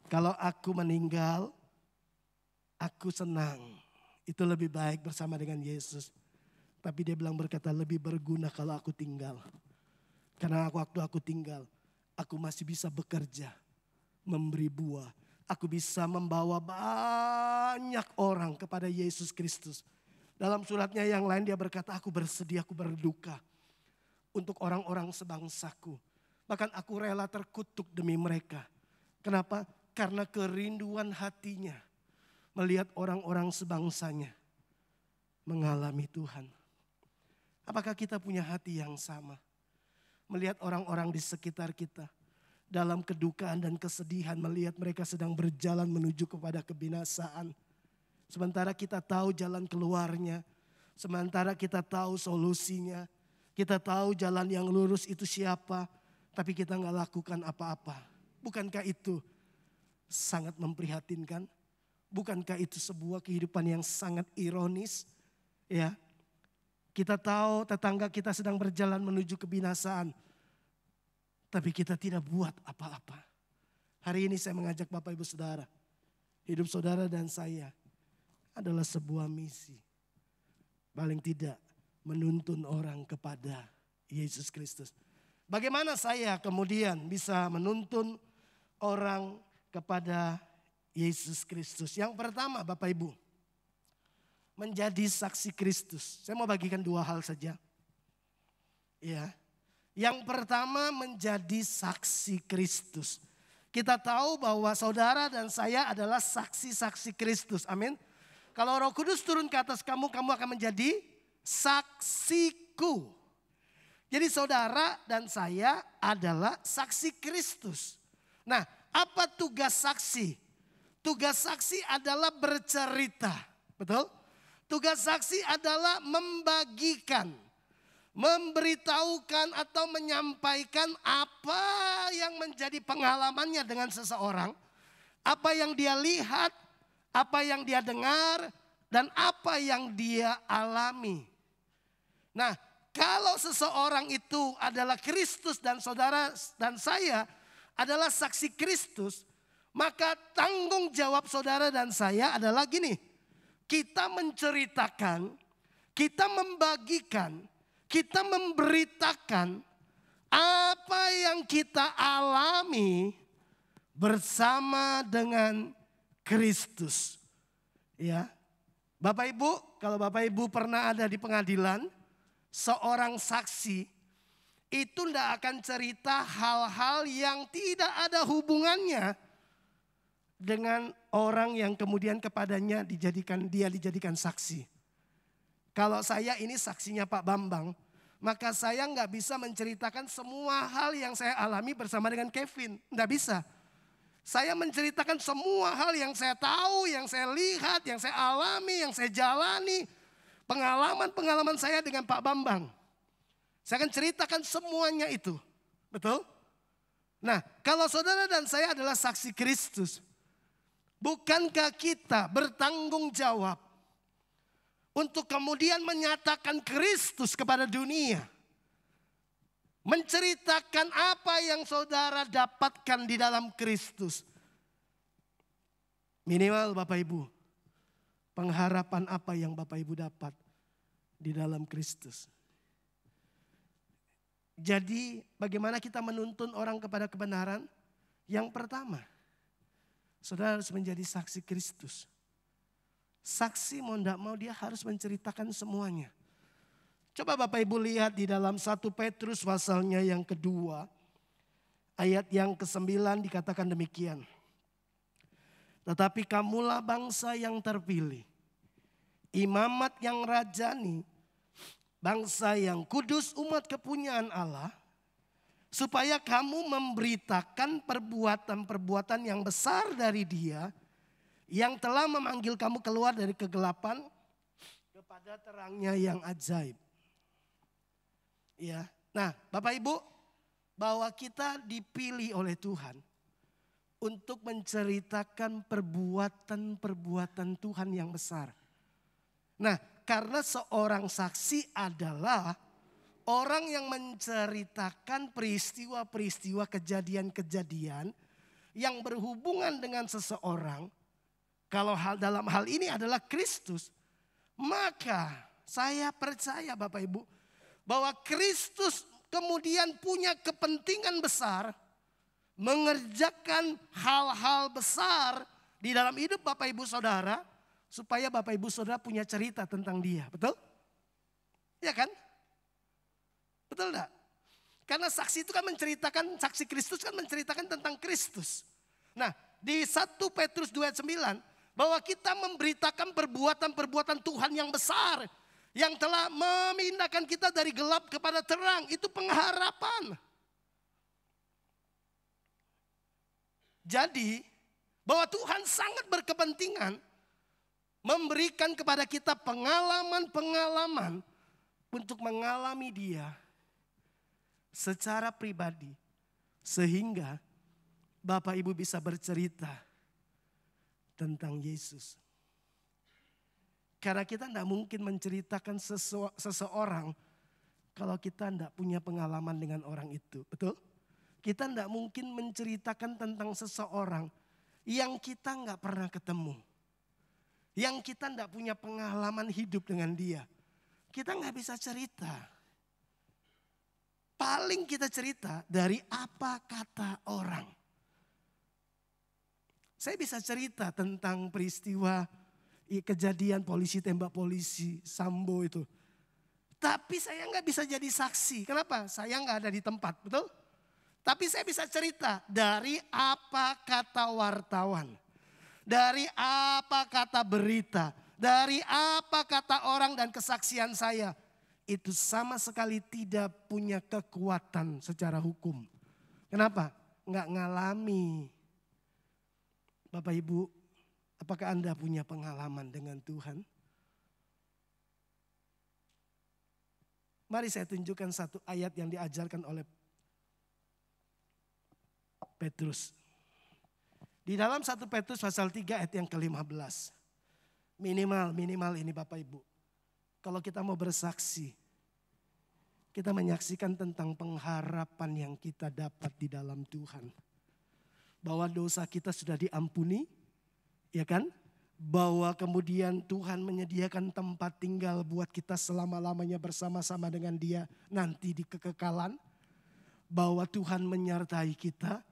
Kalau aku meninggal, aku senang. Itu lebih baik bersama dengan Yesus. Tapi dia bilang berkata lebih berguna kalau aku tinggal. Karena waktu aku tinggal, aku masih bisa bekerja, memberi buah. aku bisa membawa banyak orang kepada Yesus Kristus. Dalam suratnya yang lain dia berkata, aku bersedia, aku berduka untuk orang-orang sebangsaku. Bahkan aku rela terkutuk demi mereka. Kenapa? Karena kerinduan hatinya melihat orang-orang sebangsanya mengalami Tuhan. Apakah kita punya hati yang sama? Melihat orang-orang di sekitar kita dalam kedukaan dan kesedihan, melihat mereka sedang berjalan menuju kepada kebinasaan. Sementara kita tahu jalan keluarnya, sementara kita tahu solusinya, kita tahu jalan yang lurus itu siapa, tapi kita nggak lakukan apa-apa. Bukankah itu sangat memprihatinkan? Bukankah itu sebuah kehidupan yang sangat ironis? Ya, kita tahu tetangga kita sedang berjalan menuju kebinasaan, tapi kita tidak buat apa-apa. Hari ini saya mengajak Bapak Ibu Saudara, hidup saudara dan saya adalah sebuah misi. Paling tidak menuntun orang kepada Yesus Kristus. Bagaimana saya kemudian bisa menuntun orang kepada Yesus Kristus? Yang pertama Bapak Ibu, menjadi saksi Kristus. Saya mau bagikan dua hal saja. Ya. Yang pertama menjadi saksi Kristus. Kita tahu bahwa saudara dan saya adalah saksi-saksi Kristus. Amin. Kalau Roh Kudus turun ke atas kamu, kamu akan menjadi saksiku. Jadi saudara dan saya adalah saksi Kristus. Nah, apa tugas saksi? Tugas saksi adalah bercerita. Betul? Tugas saksi adalah membagikan, memberitahukan atau menyampaikan apa yang menjadi pengalamannya dengan seseorang. Apa yang dia lihat, apa yang dia dengar, dan apa yang dia alami. Nah, kalau seseorang itu adalah Kristus dan saudara dan saya adalah saksi Kristus, maka tanggung jawab saudara dan saya adalah gini. Kita menceritakan, kita membagikan, kita memberitakan apa yang kita alami bersama dengan Kristus. Ya. Bapak Ibu, kalau Bapak Ibu pernah ada di pengadilan, seorang saksi itu tidak akan cerita hal-hal yang tidak ada hubungannya dengan orang yang kemudian kepadanya dijadikan saksi. Kalau saya ini saksinya Pak Bambang, maka saya nggak bisa menceritakan semua hal yang saya alami bersama dengan Kevin. Nggak bisa. Saya menceritakan semua hal yang saya tahu, yang saya lihat, yang saya alami, yang saya jalani. Pengalaman-pengalaman saya dengan Pak Bambang. Saya akan ceritakan semuanya itu. Betul? Nah, kalau saudara dan saya adalah saksi Kristus, bukankah kita bertanggung jawab untuk kemudian menyatakan Kristus kepada dunia? Menceritakan apa yang saudara dapatkan di dalam Kristus. Minimal Bapak Ibu, pengharapan apa yang Bapak Ibu dapat di dalam Kristus. Jadi bagaimana kita menuntun orang kepada kebenaran? Yang pertama, saudara harus menjadi saksi Kristus. Saksi mau tidak mau dia harus menceritakan semuanya. Coba Bapak Ibu lihat di dalam 1 Petrus pasalnya yang kedua. Ayat yang ke-9 dikatakan demikian. Tetapi kamulah bangsa yang terpilih. Imamat yang rajani. Bangsa yang kudus, umat kepunyaan Allah. Supaya kamu memberitakan perbuatan-perbuatan yang besar dari Dia yang telah memanggil kamu keluar dari kegelapan kepada terangnya yang ajaib. Ya. Nah, Bapak Ibu, bahwa kita dipilih oleh Tuhan untuk menceritakan perbuatan-perbuatan Tuhan yang besar. Nah, karena seorang saksi adalah orang yang menceritakan peristiwa-peristiwa, kejadian-kejadian yang berhubungan dengan seseorang. Kalau dalam hal ini adalah Kristus, maka saya percaya Bapak Ibu bahwa Kristus kemudian punya kepentingan besar mengerjakan hal-hal besar di dalam hidup Bapak Ibu Saudara, supaya Bapak Ibu Saudara punya cerita tentang dia. Betul? Ya kan? Betul enggak? Karena saksi itu kan menceritakan, saksi Kristus kan menceritakan tentang Kristus. Nah, di 1 Petrus 2 ayat 9, bahwa kita memberitakan perbuatan-perbuatan Tuhan yang besar, yang telah memindahkan kita dari gelap kepada terang. Itu pengharapan. Jadi, bahwa Tuhan sangat berkepentingan memberikan kepada kita pengalaman-pengalaman untuk mengalami Dia secara pribadi, sehingga Bapak Ibu bisa bercerita tentang Yesus. Karena kita tidak mungkin menceritakan seseorang kalau kita tidak punya pengalaman dengan orang itu. Betul? Kita tidak mungkin menceritakan tentang seseorang yang kita nggak pernah ketemu. Yang kita tidak punya pengalaman hidup dengan dia. Kita nggak bisa cerita. Paling kita cerita dari apa kata orang. Saya bisa cerita tentang peristiwa kejadian polisi tembak polisi Sambo itu. Tapi saya nggak bisa jadi saksi. Kenapa? Saya nggak ada di tempat, betul? Tapi saya bisa cerita dari apa kata wartawan. Dari apa kata berita. Dari apa kata orang dan kesaksian saya. Itu sama sekali tidak punya kekuatan secara hukum. Kenapa? Nggak ngalami. Bapak Ibu, apakah Anda punya pengalaman dengan Tuhan? Mari saya tunjukkan satu ayat yang diajarkan oleh Petrus. Di dalam 1 Petrus pasal 3 ayat yang ke-15. Minimal ini Bapak Ibu. Kalau kita mau bersaksi, kita menyaksikan tentang pengharapan yang kita dapat di dalam Tuhan. Bahwa dosa kita sudah diampuni, ya kan? Bahwa kemudian Tuhan menyediakan tempat tinggal buat kita selama-lamanya bersama-sama dengan Dia nanti di kekekalan. Bahwa Tuhan menyertai kita,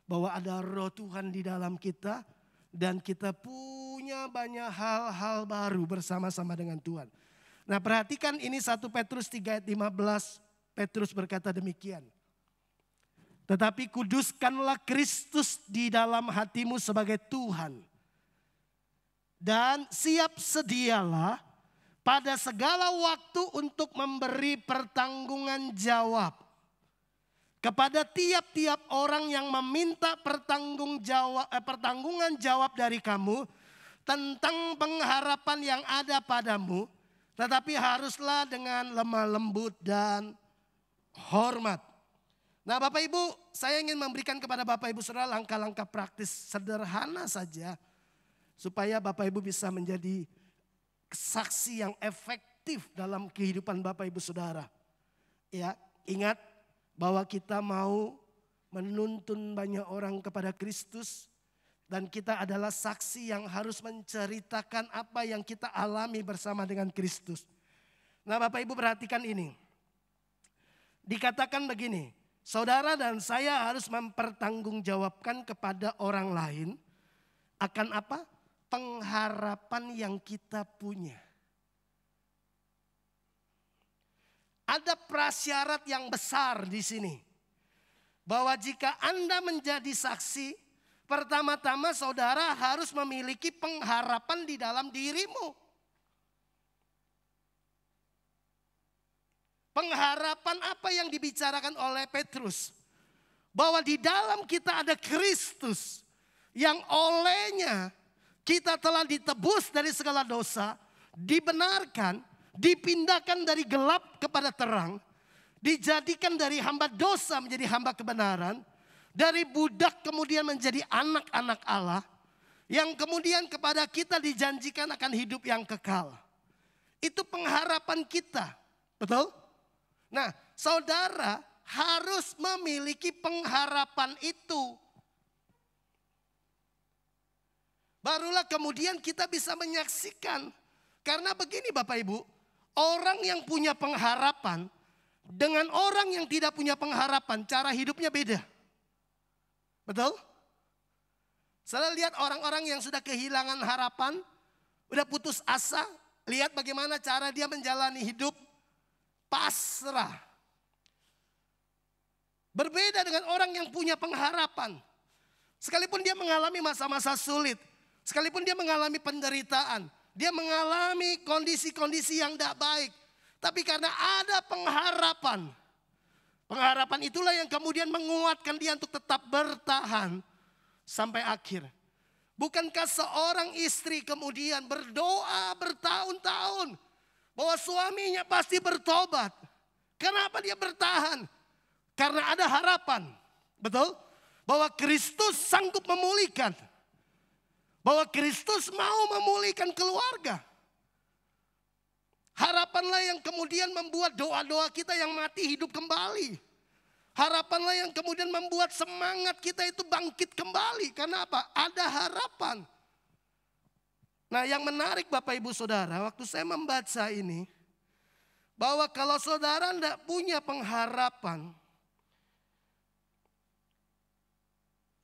bahwa ada roh Tuhan di dalam kita, dan kita punya banyak hal-hal baru bersama-sama dengan Tuhan. Nah, perhatikan ini 1 Petrus 3 ayat 15, Petrus berkata demikian. Tetapi kuduskanlah Kristus di dalam hatimu sebagai Tuhan. Dan siap sedialah pada segala waktu untuk memberi pertanggungan jawab kepada tiap-tiap orang yang meminta pertanggungan jawab dari kamu tentang pengharapan yang ada padamu. Tetapi haruslah dengan lemah lembut dan hormat. Nah Bapak Ibu, saya ingin memberikan kepada Bapak Ibu Saudara langkah-langkah praktis sederhana saja. Supaya Bapak Ibu bisa menjadi saksi yang efektif dalam kehidupan Bapak Ibu Saudara. Ya, ingat bahwa kita mau menuntun banyak orang kepada Kristus. Dan kita adalah saksi yang harus menceritakan apa yang kita alami bersama dengan Kristus. Nah Bapak Ibu perhatikan ini. Dikatakan begini, saudara dan saya harus mempertanggungjawabkan kepada orang lain akan apa? Pengharapan yang kita punya. Ada prasyarat yang besar di sini. Bahwa jika Anda menjadi saksi, pertama-tama saudara harus memiliki pengharapan di dalam dirimu. Pengharapan apa yang dibicarakan oleh Petrus? Bahwa di dalam kita ada Kristus yang olehnya kita telah ditebus dari segala dosa, dibenarkan, dipindahkan dari gelap kepada terang, dijadikan dari hamba dosa menjadi hamba kebenaran, dari budak kemudian menjadi anak-anak Allah, yang kemudian kepada kita dijanjikan akan hidup yang kekal. Itu pengharapan kita, betul? Nah, saudara harus memiliki pengharapan itu. Barulah kemudian kita bisa menyaksikan. Karena begini Bapak Ibu, orang yang punya pengharapan dengan orang yang tidak punya pengharapan, cara hidupnya beda. Betul? Saudara lihat orang-orang yang sudah kehilangan harapan, udah putus asa, lihat bagaimana cara dia menjalani hidup pasrah. Berbeda dengan orang yang punya pengharapan. Sekalipun dia mengalami masa-masa sulit, sekalipun dia mengalami penderitaan, dia mengalami kondisi-kondisi yang tidak baik. Tapi karena ada pengharapan, pengharapan itulah yang kemudian menguatkan dia untuk tetap bertahan sampai akhir. Bukankah seorang istri kemudian berdoa bertahun-tahun bahwa suaminya pasti bertobat? Kenapa dia bertahan? Karena ada harapan. Betul? Bahwa Kristus sanggup memulihkan. Bahwa Kristus mau memulihkan keluarga. Harapanlah yang kemudian membuat doa-doa kita yang mati hidup kembali. Harapanlah yang kemudian membuat semangat kita itu bangkit kembali. Karena apa? Ada harapan. Nah, yang menarik Bapak Ibu Saudara, waktu saya membaca ini, bahwa kalau saudara tidak punya pengharapan,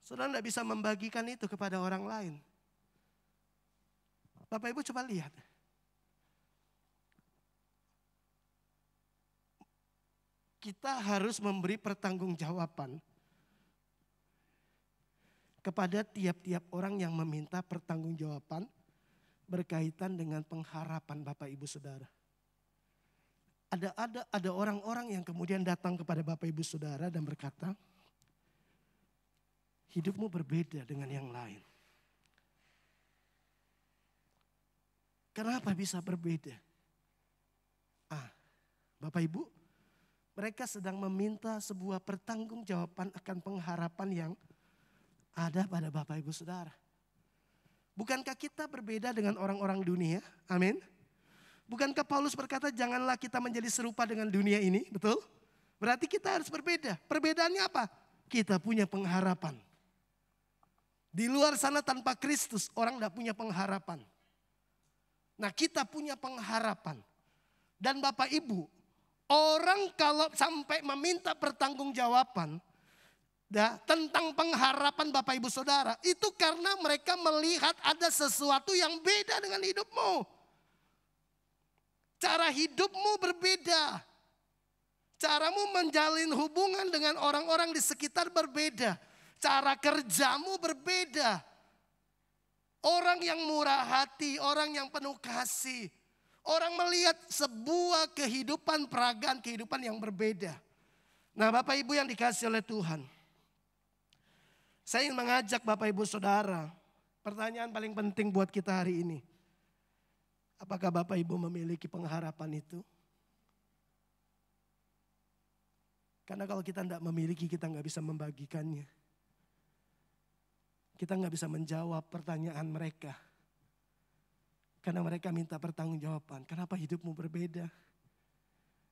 saudara tidak bisa membagikan itu kepada orang lain. Bapak Ibu coba lihat. Kita harus memberi pertanggungjawaban kepada tiap-tiap orang yang meminta pertanggungjawaban berkaitan dengan pengharapan Bapak Ibu Saudara. Ada orang-orang yang kemudian datang kepada Bapak Ibu Saudara dan berkata, hidupmu berbeda dengan yang lain. Kenapa bisa berbeda? Bapak Ibu, mereka sedang meminta sebuah pertanggungjawaban akan pengharapan yang ada pada Bapak Ibu Saudara. Bukankah kita berbeda dengan orang-orang dunia? Amin. Bukankah Paulus berkata janganlah kita menjadi serupa dengan dunia ini? Betul? Berarti kita harus berbeda. Perbedaannya apa? Kita punya pengharapan. Di luar sana tanpa Kristus orang tidak punya pengharapan. Nah, kita punya pengharapan. Dan Bapak Ibu, orang kalau sampai meminta pertanggungjawaban tentang pengharapan Bapak Ibu Saudara, itu karena mereka melihat ada sesuatu yang beda dengan hidupmu. Cara hidupmu berbeda. Caramu menjalin hubungan dengan orang-orang di sekitar berbeda. Cara kerjamu berbeda. Orang yang murah hati, orang yang penuh kasih. Orang melihat sebuah kehidupan peragaan, kehidupan yang berbeda. Nah, Bapak Ibu yang dikasih oleh Tuhan. Saya ingin mengajak Bapak Ibu Saudara. Pertanyaan paling penting buat kita hari ini. Apakah Bapak Ibu memiliki pengharapan itu? Karena kalau kita tidak memiliki, kita nggak bisa membagikannya. Kita nggak bisa menjawab pertanyaan mereka. Karena mereka minta pertanggungjawaban. Kenapa hidupmu berbeda?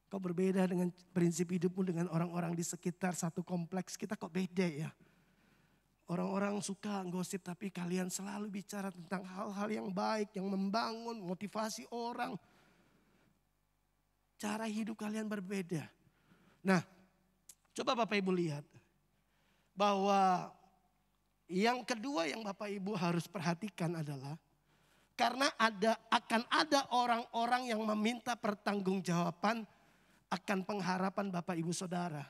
Kau berbeda dengan prinsip hidupmu dengan orang-orang di sekitar satu kompleks. Kita kok beda ya? Orang-orang suka gosip tapi kalian selalu bicara tentang hal-hal yang baik. Yang membangun, motivasi orang. Cara hidup kalian berbeda. Nah, coba Bapak Ibu lihat. Bahwa yang kedua yang Bapak Ibu harus perhatikan adalah karena akan ada orang-orang yang meminta pertanggungjawaban akan pengharapan Bapak Ibu Saudara.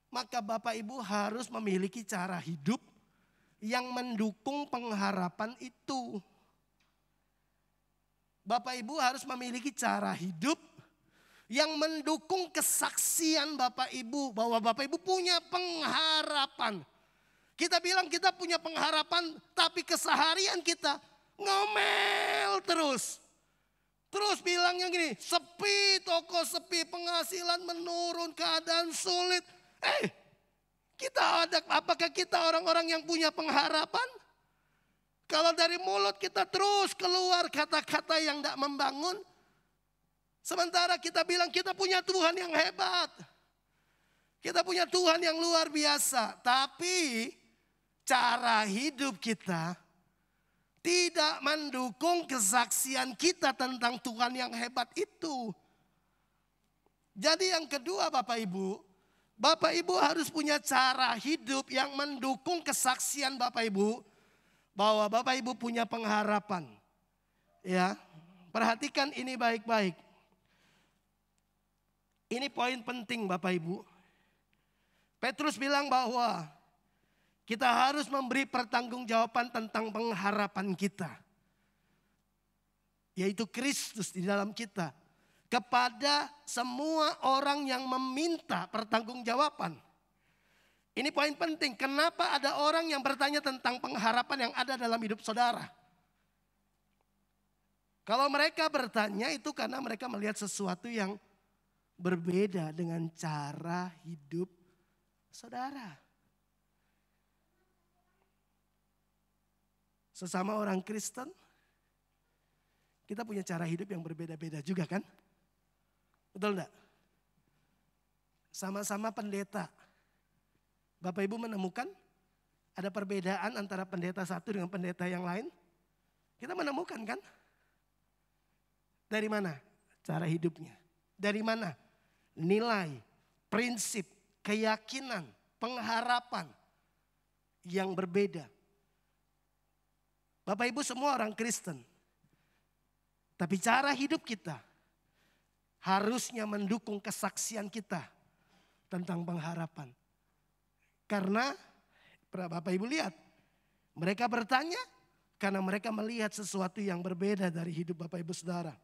Maka Bapak Ibu harus memiliki cara hidup yang mendukung pengharapan itu. Bapak Ibu harus memiliki cara hidup yang mendukung kesaksian Bapak Ibu bahwa Bapak Ibu punya pengharapan. Kita bilang kita punya pengharapan, tapi keseharian kita ngomel terus. Terus bilangnya gini, sepi, toko sepi, penghasilan menurun, keadaan sulit. Apakah kita orang-orang yang punya pengharapan? Kalau dari mulut kita terus keluar kata-kata yang tidak membangun. Sementara kita bilang kita punya Tuhan yang hebat. Kita punya Tuhan yang luar biasa. Tapi cara hidup kita tidak mendukung kesaksian kita tentang Tuhan yang hebat itu. Jadi yang kedua Bapak Ibu, Bapak Ibu harus punya cara hidup yang mendukung kesaksian Bapak Ibu bahwa Bapak Ibu punya pengharapan. Ya, perhatikan ini baik-baik. Ini poin penting Bapak Ibu. Petrus bilang bahwa kita harus memberi pertanggungjawaban tentang pengharapan kita, yaitu Kristus di dalam kita, kepada semua orang yang meminta pertanggungjawaban. Ini poin penting. Kenapa ada orang yang bertanya tentang pengharapan yang ada dalam hidup saudara? Kalau mereka bertanya itu karena mereka melihat sesuatu yang berbeda dengan cara hidup saudara. Sesama orang Kristen, kita punya cara hidup yang berbeda-beda juga kan? Betul enggak? Sama-sama pendeta. Bapak Ibu menemukan ada perbedaan antara pendeta satu dengan pendeta yang lain? Kita menemukan kan? Dari mana? Cara hidupnya. Dari mana? Nilai, prinsip, keyakinan, pengharapan yang berbeda. Bapak Ibu semua orang Kristen. Tapi cara hidup kita harusnya mendukung kesaksian kita tentang pengharapan. Karena Bapak Ibu lihat, mereka bertanya karena mereka melihat sesuatu yang berbeda dari hidup Bapak Ibu saudara.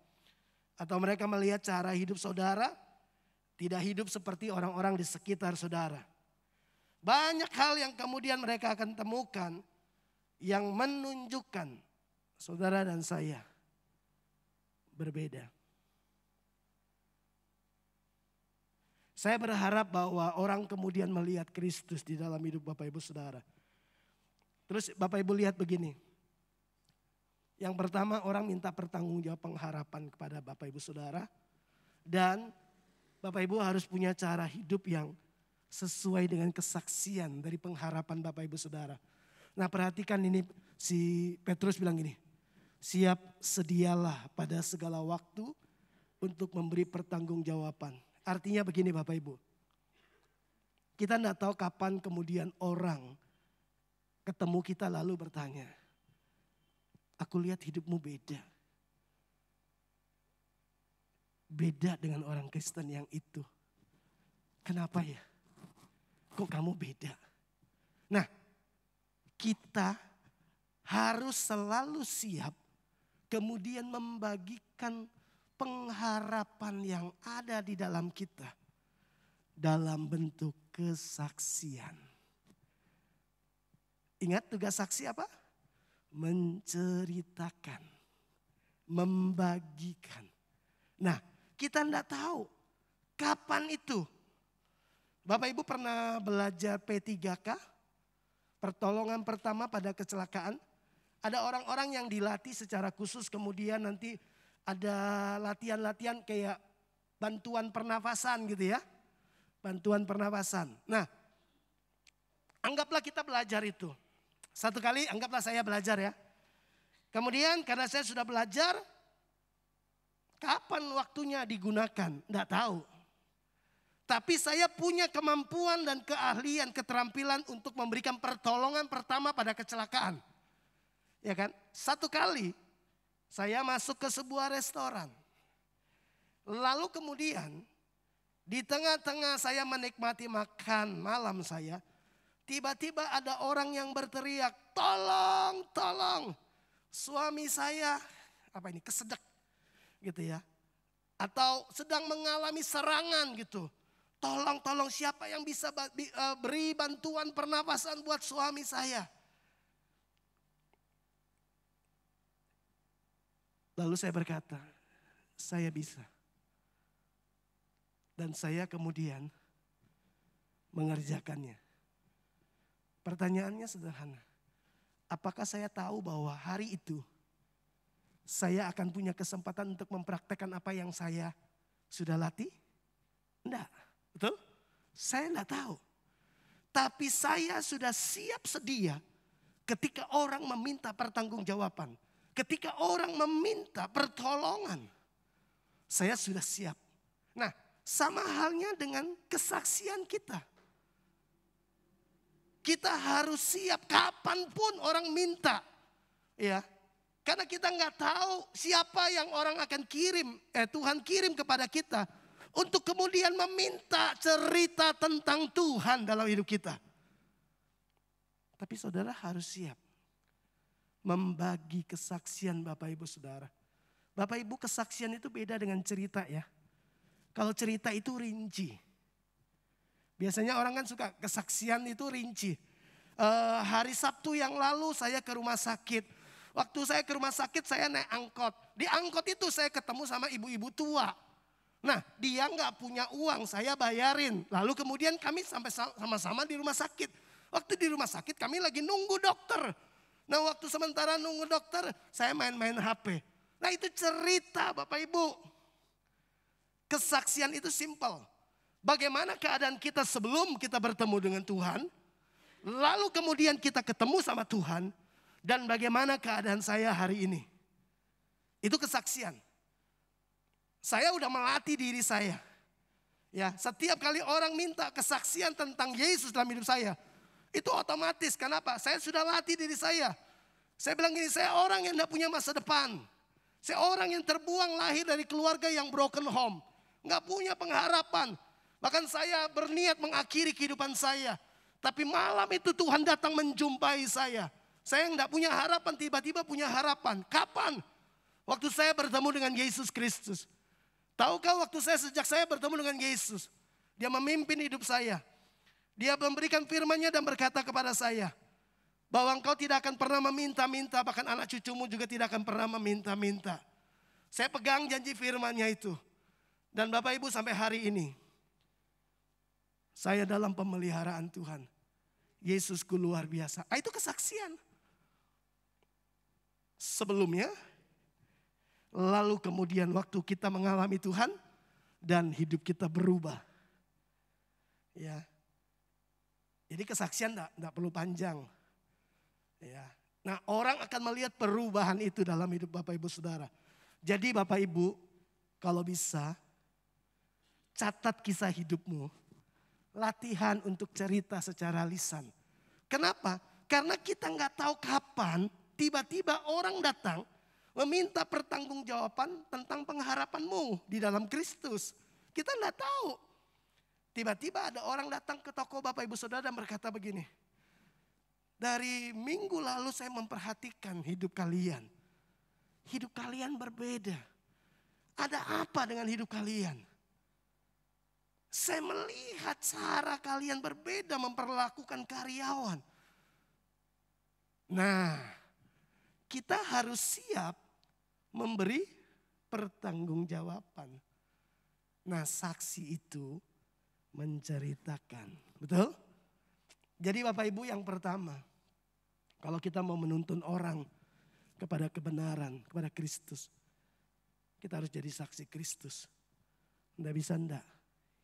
Atau mereka melihat cara hidup saudara tidak hidup seperti orang-orang di sekitar saudara. Banyak hal yang kemudian mereka akan temukan yang menunjukkan saudara dan saya berbeda. Saya berharap bahwa orang kemudian melihat Kristus di dalam hidup Bapak Ibu saudara. Terus Bapak Ibu lihat begini. Yang pertama orang minta pertanggungjawab pengharapan kepada Bapak Ibu saudara. Dan Bapak Ibu harus punya cara hidup yang sesuai dengan kesaksian dari pengharapan Bapak Ibu saudara. Nah perhatikan ini si Petrus bilang gini. Siap sedialah pada segala waktu untuk memberi pertanggungjawaban. Artinya begini Bapak Ibu. Kita tidak tahu kapan kemudian orang ketemu kita lalu bertanya. Aku lihat hidupmu beda. Beda dengan orang Kristen yang itu. Kenapa ya? Kok kamu beda? Nah, kita harus selalu siap kemudian membagikan pengharapan yang ada di dalam kita dalam bentuk kesaksian. Ingat tugas saksi apa? Menceritakan, membagikan. Nah, kita tidak tahu kapan itu. Bapak Ibu pernah belajar P3K? Pertolongan pertama pada kecelakaan. Ada orang-orang yang dilatih secara khusus kemudian nanti ada latihan-latihan kayak bantuan pernafasan gitu ya. Bantuan pernafasan. Nah, anggaplah kita belajar itu. Satu kali anggaplah saya belajar ya. Kemudian karena saya sudah belajar, kapan waktunya digunakan? Enggak tahu. Tapi saya punya kemampuan dan keahlian, keterampilan untuk memberikan pertolongan pertama pada kecelakaan. Ya kan? Satu kali saya masuk ke sebuah restoran. Lalu kemudian di tengah-tengah saya menikmati makan malam saya. Tiba-tiba ada orang yang berteriak, tolong, tolong. Suami saya, apa ini, kesedek gitu ya. Atau sedang mengalami serangan gitu. Tolong, tolong siapa yang bisa beri bantuan pernapasan buat suami saya. Lalu saya berkata, saya bisa. Dan saya kemudian mengerjakannya. Pertanyaannya sederhana. Apakah saya tahu bahwa hari itu saya akan punya kesempatan untuk mempraktekkan apa yang saya sudah latih? Enggak, betul? Saya enggak tahu. Tapi saya sudah siap sedia ketika orang meminta pertanggungjawaban. Ketika orang meminta pertolongan, saya sudah siap. Nah, Sama halnya dengan kesaksian kita. Kita harus siap kapanpun orang minta. Ya, karena kita nggak tahu siapa yang orang akan kirim, Tuhan kirim kepada kita. Untuk kemudian meminta cerita tentang Tuhan dalam hidup kita. Tapi saudara harus siap membagi kesaksian Bapak Ibu Saudara. Bapak Ibu, kesaksian itu beda dengan cerita ya. Kalau cerita itu rinci. Biasanya orang kan suka kesaksian itu rinci. Hari Sabtu yang lalu saya ke rumah sakit. Waktu saya ke rumah sakit saya naik angkot. Di angkot itu saya ketemu sama ibu-ibu tua. Nah, dia nggak punya uang, saya bayarin. Lalu kemudian kami sampai sama-sama di rumah sakit. Waktu di rumah sakit kami lagi nunggu dokter. Nah, waktu sementara nunggu dokter, saya main-main HP. Nah, itu cerita Bapak Ibu. Kesaksian itu simpel. Bagaimana keadaan kita sebelum kita bertemu dengan Tuhan. Lalu kemudian kita ketemu sama Tuhan. Dan bagaimana keadaan saya hari ini. Itu kesaksian. Saya udah melatih diri saya. Ya, setiap kali orang minta kesaksian tentang Yesus dalam hidup saya. Itu otomatis. Kenapa? Saya sudah latih diri saya. Saya bilang gini, saya orang yang tidak punya masa depan. Saya orang yang terbuang lahir dari keluarga yang broken home. Nggak punya pengharapan. Bahkan saya berniat mengakhiri kehidupan saya. Tapi malam itu Tuhan datang menjumpai saya. Saya nggak punya harapan, tiba-tiba punya harapan. Kapan? Waktu saya bertemu dengan Yesus Kristus. Tahukah waktu sejak saya bertemu dengan Yesus. Dia memimpin hidup saya. Dia memberikan firman-Nya dan berkata kepada saya. Bahwa engkau tidak akan pernah meminta-minta, bahkan anak cucumu juga tidak akan pernah meminta-minta. Saya pegang janji firman-Nya itu. Dan Bapak Ibu sampai hari ini, saya dalam pemeliharaan Tuhan. Yesusku luar biasa. Itu kesaksian. Sebelumnya, lalu kemudian waktu kita mengalami Tuhan dan hidup kita berubah. Ya. Jadi kesaksian enggak perlu panjang. Ya. Nah, orang akan melihat perubahan itu dalam hidup Bapak Ibu Saudara. Jadi Bapak Ibu, kalau bisa catat kisah hidupmu. Latihan untuk cerita secara lisan. Kenapa? Karena kita nggak tahu kapan tiba-tiba orang datang meminta pertanggungjawaban tentang pengharapanmu di dalam Kristus. Kita nggak tahu. Tiba-tiba ada orang datang ke toko Bapak Ibu Saudara dan berkata begini. Dari minggu lalu saya memperhatikan hidup kalian. Hidup kalian berbeda. Ada apa dengan hidup kalian? Saya melihat cara kalian berbeda memperlakukan karyawan. Nah, kita harus siap memberi pertanggungjawaban. Nah, saksi itu menceritakan. Betul? Jadi Bapak Ibu, yang pertama, kalau kita mau menuntun orang kepada kebenaran, kepada Kristus, kita harus jadi saksi Kristus. Enggak bisa enggak.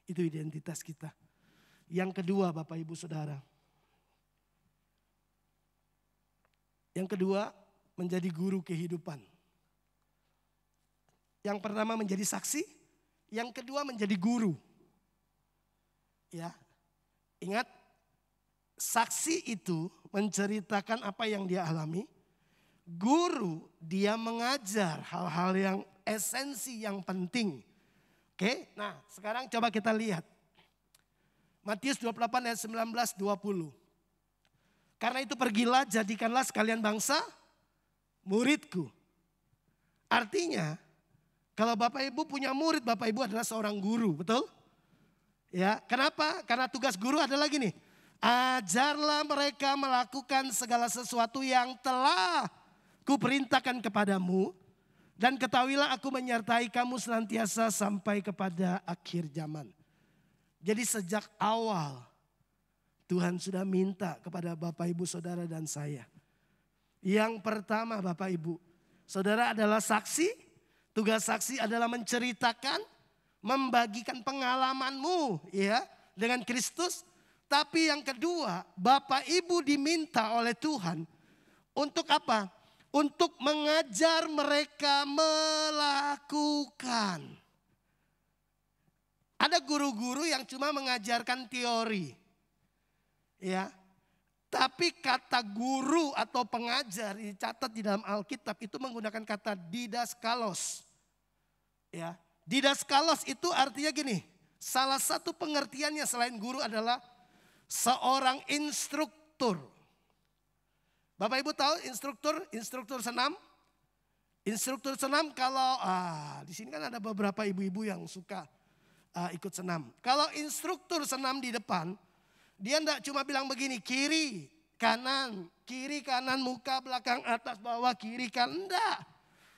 Itu identitas kita. Yang kedua Bapak Ibu Saudara. Yang kedua, menjadi guru kehidupan. Yang pertama menjadi saksi, yang kedua menjadi guru. Ya. Ingat, saksi itu menceritakan apa yang dia alami. Guru, dia mengajar hal-hal yang esensi, yang penting. Oke, nah sekarang coba kita lihat. Matius 28 ayat 19-20. Karena itu pergilah, jadikanlah sekalian bangsa muridku. Artinya, kalau Bapak Ibu punya murid, Bapak Ibu adalah seorang guru, betul? Ya, kenapa? Karena tugas guru adalah gini. Ajarlah mereka melakukan segala sesuatu yang telah kuperintahkan kepadamu. Dan ketahuilah aku menyertai kamu senantiasa sampai kepada akhir zaman. Jadi sejak awal Tuhan sudah minta kepada Bapak Ibu Saudara dan saya. Yang pertama Bapak Ibu, Saudara adalah saksi. Tugas saksi adalah menceritakan, membagikan pengalamanmu ya dengan Kristus. Tapi yang kedua, Bapak Ibu diminta oleh Tuhan untuk apa? Untuk mengajar mereka melakukan. Ada guru-guru yang cuma mengajarkan teori. Ya. Tapi kata guru atau pengajar dicatat di dalam Alkitab itu menggunakan kata didaskalos. Ya. Didaskalos itu artinya gini. Salah satu pengertiannya selain guru adalah seorang instruktur. Bapak Ibu tahu instruktur senam? Instruktur senam kalau di sini kan ada beberapa ibu-ibu yang suka ikut senam. Kalau instruktur senam di depan, dia enggak cuma bilang begini, kiri, kanan, muka, belakang, atas, bawah, kiri, kanan, enggak.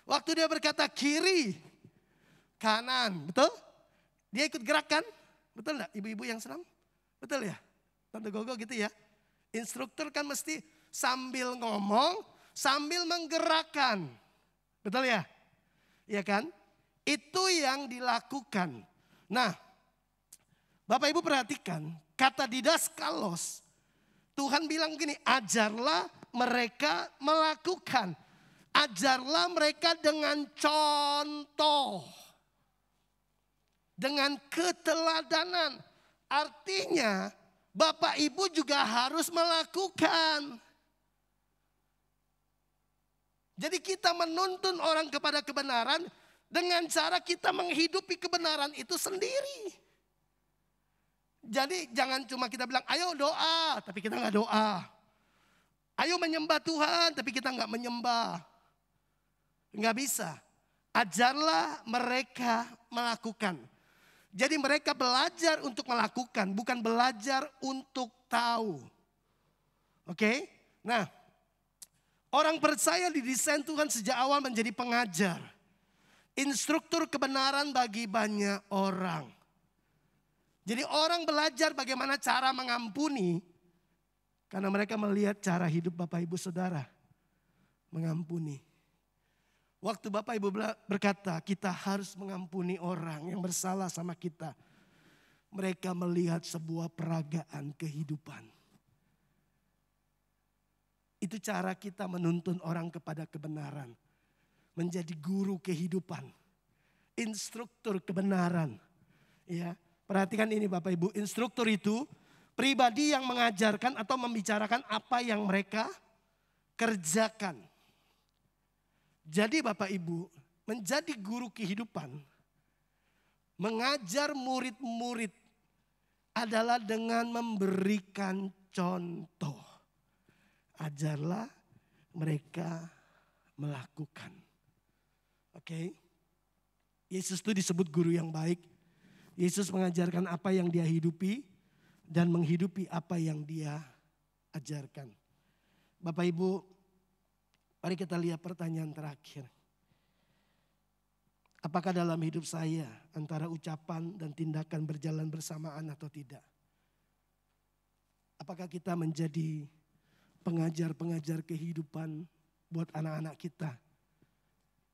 Waktu dia berkata kiri, kanan, betul? Dia ikut gerakan, betul enggak ibu-ibu yang senam? Betul ya? Tante Gogo gitu ya. Instruktur kan mesti sambil ngomong, sambil menggerakkan. Betul ya? Iya kan? Itu yang dilakukan. Nah, Bapak Ibu perhatikan, kata didaskalos, Tuhan bilang gini, ajarlah mereka melakukan. Ajarlah mereka dengan contoh. Dengan keteladanan. Artinya, Bapak Ibu juga harus melakukan. Jadi kita menuntun orang kepada kebenaran dengan cara kita menghidupi kebenaran itu sendiri. Jadi jangan cuma kita bilang ayo doa tapi kita nggak doa. Ayo menyembah Tuhan tapi kita nggak menyembah. Nggak bisa. Ajarlah mereka melakukan. Jadi mereka belajar untuk melakukan, bukan belajar untuk tahu. Oke? Nah, orang percaya didesain Tuhan sejak awal menjadi pengajar. Instruktur kebenaran bagi banyak orang. Jadi orang belajar bagaimana cara mengampuni. Karena mereka melihat cara hidup Bapak Ibu Saudara. Mengampuni. Waktu Bapak Ibu berkata kita harus mengampuni orang yang bersalah sama kita. Mereka melihat sebuah peragaan kehidupan. Itu cara kita menuntun orang kepada kebenaran. Menjadi guru kehidupan. Instruktur kebenaran. Ya, perhatikan ini Bapak Ibu. Instruktur itu pribadi yang mengajarkan atau membicarakan apa yang mereka kerjakan. Jadi Bapak Ibu menjadi guru kehidupan. Mengajar murid-murid adalah dengan memberikan contoh. Ajarlah mereka melakukan. Oke. Yesus itu disebut guru yang baik. Yesus mengajarkan apa yang dia hidupi dan menghidupi apa yang dia ajarkan. Bapak Ibu, mari kita lihat pertanyaan terakhir. Apakah dalam hidup saya antara ucapan dan tindakan berjalan bersamaan atau tidak? Apakah kita menjadi pengajar-pengajar kehidupan buat anak-anak kita?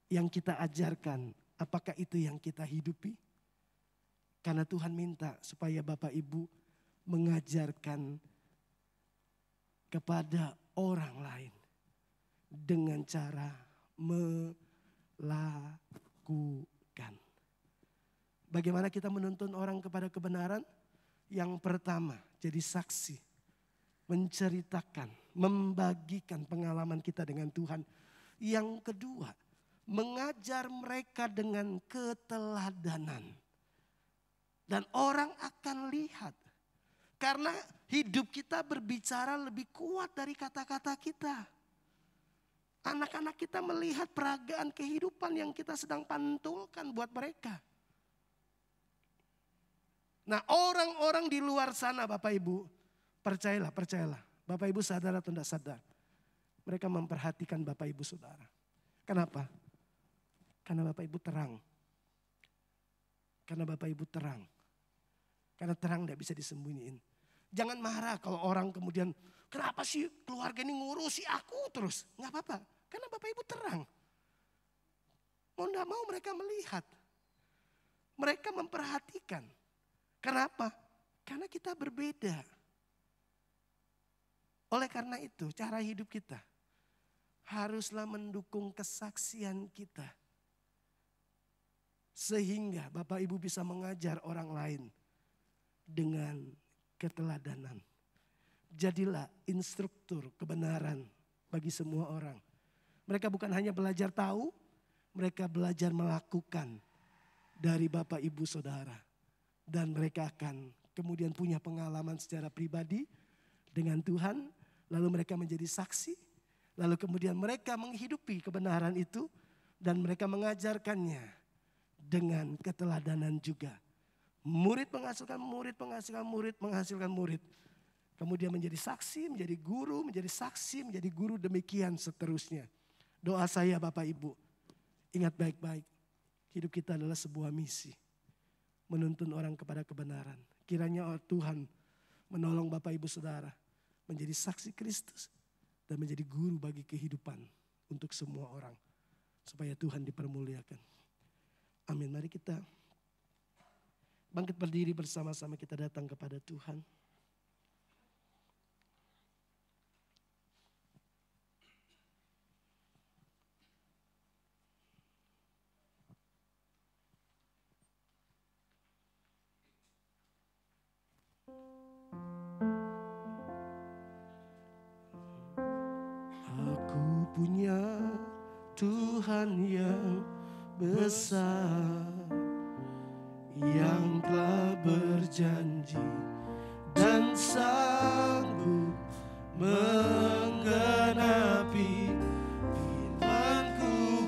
Yang kita ajarkan, apakah itu yang kita hidupi? Karena Tuhan minta supaya Bapak Ibu mengajarkan kepada orang lain dengan cara melakukan. Bagaimana kita menuntun orang kepada kebenaran? Yang pertama, jadi saksi, menceritakan, membagikan pengalaman kita dengan Tuhan. Yang kedua, mengajar mereka dengan keteladanan. Dan orang akan lihat. Karena hidup kita berbicara lebih kuat dari kata-kata kita. Anak-anak kita melihat peragaan kehidupan yang kita sedang pantulkan buat mereka. Nah, orang-orang di luar sana Bapak Ibu, percayalah. Bapak Ibu sadar atau tidak sadar. Mereka memperhatikan Bapak Ibu Saudara. Kenapa? Karena Bapak Ibu terang. Karena Bapak Ibu terang. Karena terang tidak bisa disembunyiin. Jangan marah kalau orang kemudian, kenapa sih keluarga ini ngurusi aku terus? Nggak apa-apa, karena Bapak Ibu terang. Mau tidak mau mereka melihat. Mereka memperhatikan. Kenapa? Karena kita berbeda. Oleh karena itu cara hidup kita haruslah mendukung kesaksian kita. Sehingga Bapak Ibu bisa mengajar orang lain dengan keteladanan. Jadilah instruktur kebenaran bagi semua orang. Mereka bukan hanya belajar tahu, mereka belajar melakukan dari Bapak Ibu Saudara. Dan mereka akan kemudian punya pengalaman secara pribadi dengan Tuhan. Lalu mereka menjadi saksi. Lalu kemudian mereka menghidupi kebenaran itu. Dan mereka mengajarkannya dengan keteladanan juga. Murid menghasilkan murid, menghasilkan murid, menghasilkan murid. Kemudian menjadi saksi, menjadi guru, menjadi saksi, menjadi guru, demikian seterusnya. Doa saya Bapak Ibu, ingat baik-baik, hidup kita adalah sebuah misi. Menuntun orang kepada kebenaran. Kiranya Tuhan menolong Bapak Ibu Saudara menjadi saksi Kristus dan menjadi guru bagi kehidupan untuk semua orang. Supaya Tuhan dipermuliakan. Amin. Mari kita bangkit berdiri bersama-sama, kita datang kepada Tuhan. Aku punya Tuhan yang besar, yang telah berjanji dan sanggup menggenapi firman-Ku.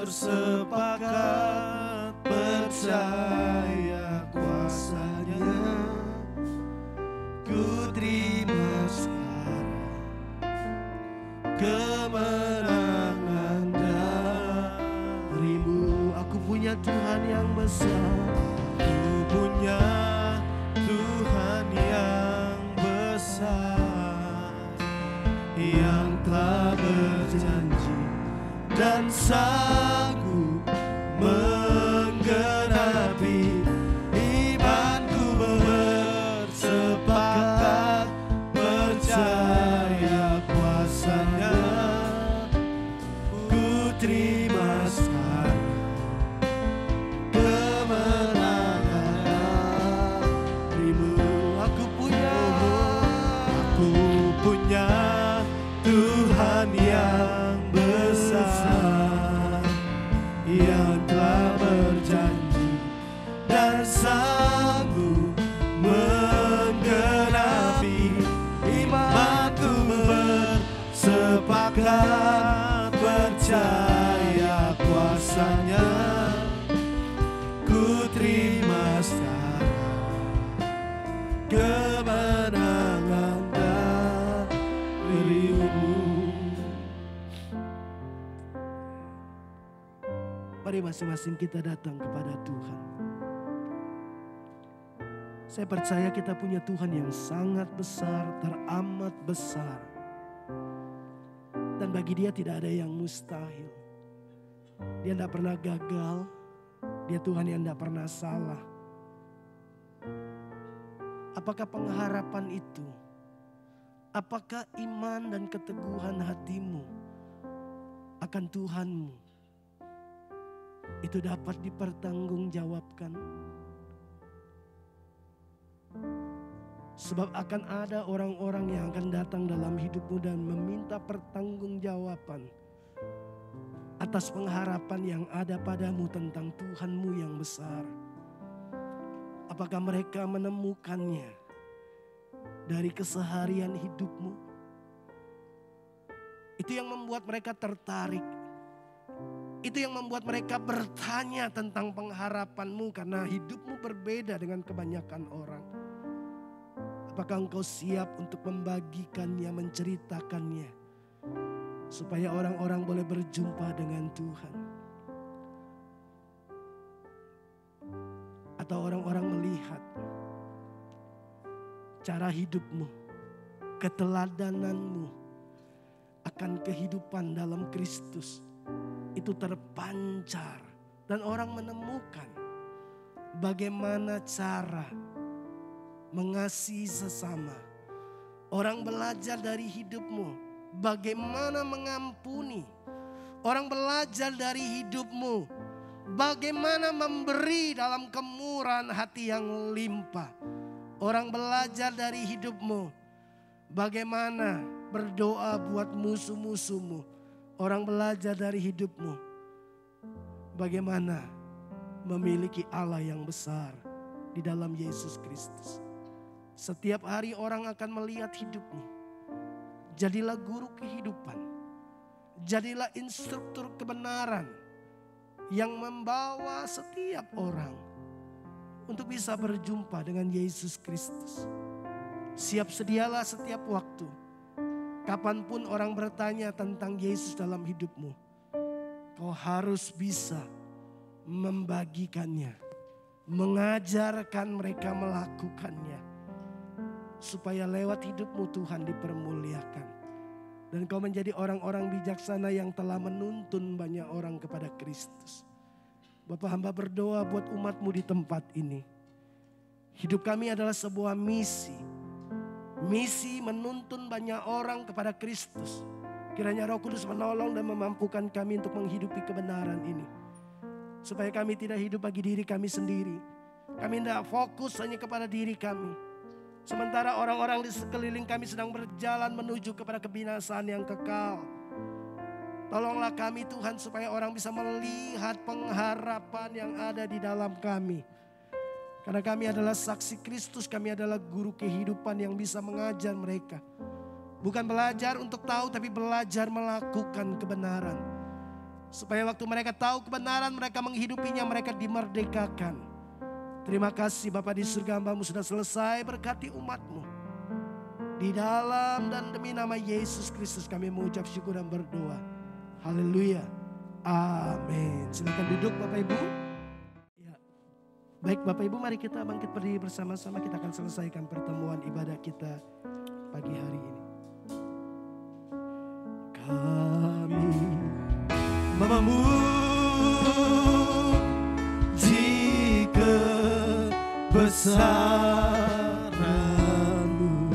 Bersepakat percaya kuasa-Nya, ku terima sekarang kemenangan darimu. Aku punya Tuhan yang besar. Ku punya Tuhan yang besar, yang telah berjanji dan sanggup menggenapi iman-Ku. Bersepakat percaya kuasa-Nya, ku terima sekarang kemenangan darimu. Aku punya Tuhan yang besar, yang telah berjanji dan sanggup menggenapi iman-Ku. Bersepakat percaya kuasa-Nya, ku terima sekarang kemenangan darimu. Mari masing-masing kita datang kepada Tuhan. Saya percaya kita punya Tuhan yang sangat besar, teramat besar. Dan bagi Dia tidak ada yang mustahil. Dia tidak pernah gagal. Dia Tuhan yang tidak pernah salah. Apakah pengharapan itu? Apakah iman dan keteguhan hatimu akan Tuhanmu itu dapat dipertanggungjawabkan? Sebab akan ada orang-orang yang akan datang dalam hidupmu dan meminta pertanggungjawaban atas pengharapan yang ada padamu tentang Tuhanmu yang besar. Apakah mereka menemukannya dari keseharian hidupmu? Itu yang membuat mereka tertarik. Itu yang membuat mereka bertanya tentang pengharapanmu, karena hidupmu berbeda dengan kebanyakan orang. Apakah engkau siap untuk membagikannya, menceritakannya, supaya orang-orang boleh berjumpa dengan Tuhan? Atau orang-orang melihat cara hidupmu, keteladananmu akan kehidupan dalam Kristus itu terpancar, dan orang menemukan bagaimana cara mengasihi sesama. Orang belajar dari hidupmu bagaimana mengampuni. Orang belajar dari hidupmu bagaimana memberi dalam kemurahan hati yang limpah. Orang belajar dari hidupmu. Bagaimana berdoa buat musuh-musuhmu. Orang belajar dari hidupmu. Bagaimana memiliki Allah yang besar di dalam Yesus Kristus. Setiap hari orang akan melihat hidupmu. Jadilah guru kehidupan. Jadilah instruktur kebenaran yang membawa setiap orang untuk bisa berjumpa dengan Yesus Kristus. Siap sedialah setiap waktu. Kapanpun orang bertanya tentang Yesus dalam hidupmu, kau harus bisa membagikannya, mengajarkan mereka melakukannya, supaya lewat hidupmu Tuhan dipermuliakan. Dan kau menjadi orang-orang bijaksana yang telah menuntun banyak orang kepada Kristus. Bapa, hamba berdoa buat umatmu di tempat ini. Hidup kami adalah sebuah misi. Misi menuntun banyak orang kepada Kristus. Kiranya Roh Kudus menolong dan memampukan kami untuk menghidupi kebenaran ini. Supaya kami tidak hidup bagi diri kami sendiri. Kami tidak fokus hanya kepada diri kami. Sementara orang-orang di sekeliling kami sedang berjalan menuju kepada kebinasaan yang kekal. Tolonglah kami Tuhan supaya orang bisa melihat pengharapan yang ada di dalam kami. Karena kami adalah saksi Kristus, kami adalah guru kehidupan yang bisa mengajar mereka. Bukan belajar untuk tahu, tapi belajar melakukan kebenaran. Supaya waktu mereka tahu kebenaran, mereka menghidupinya, mereka dimerdekakan. Terima kasih Bapa di surga, hamba-Mu sudah selesai, berkati umat-Mu. Di dalam dan demi nama Yesus Kristus kami mengucap syukur dan berdoa. Haleluya. Amin. Silakan duduk Bapak Ibu. Ya. Baik Bapak Ibu, mari kita bangkit berdiri bersama-sama. Kita akan selesaikan pertemuan ibadah kita pagi hari ini. Kami memuji kebesaran-Mu,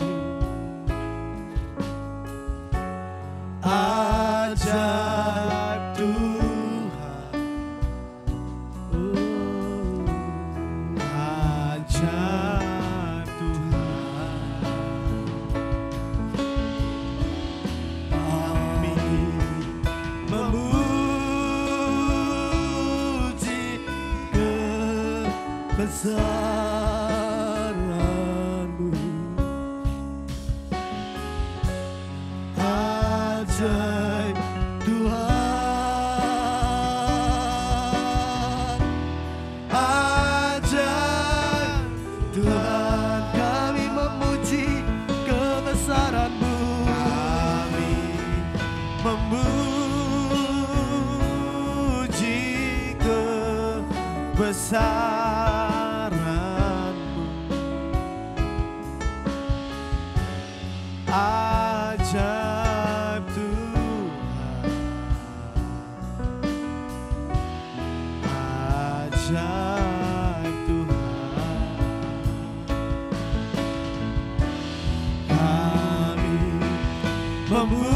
ajaib Tuhan, ajaib Tuhan. Kami memuji kebesaran-Mu, ajaib Tuhan, ajaib Tuhan. Kami memuji kebesaran-Mu, kami memuji kebesaran-Mu, ajaib Tuhan, ajaib Tuhan. Kami memuji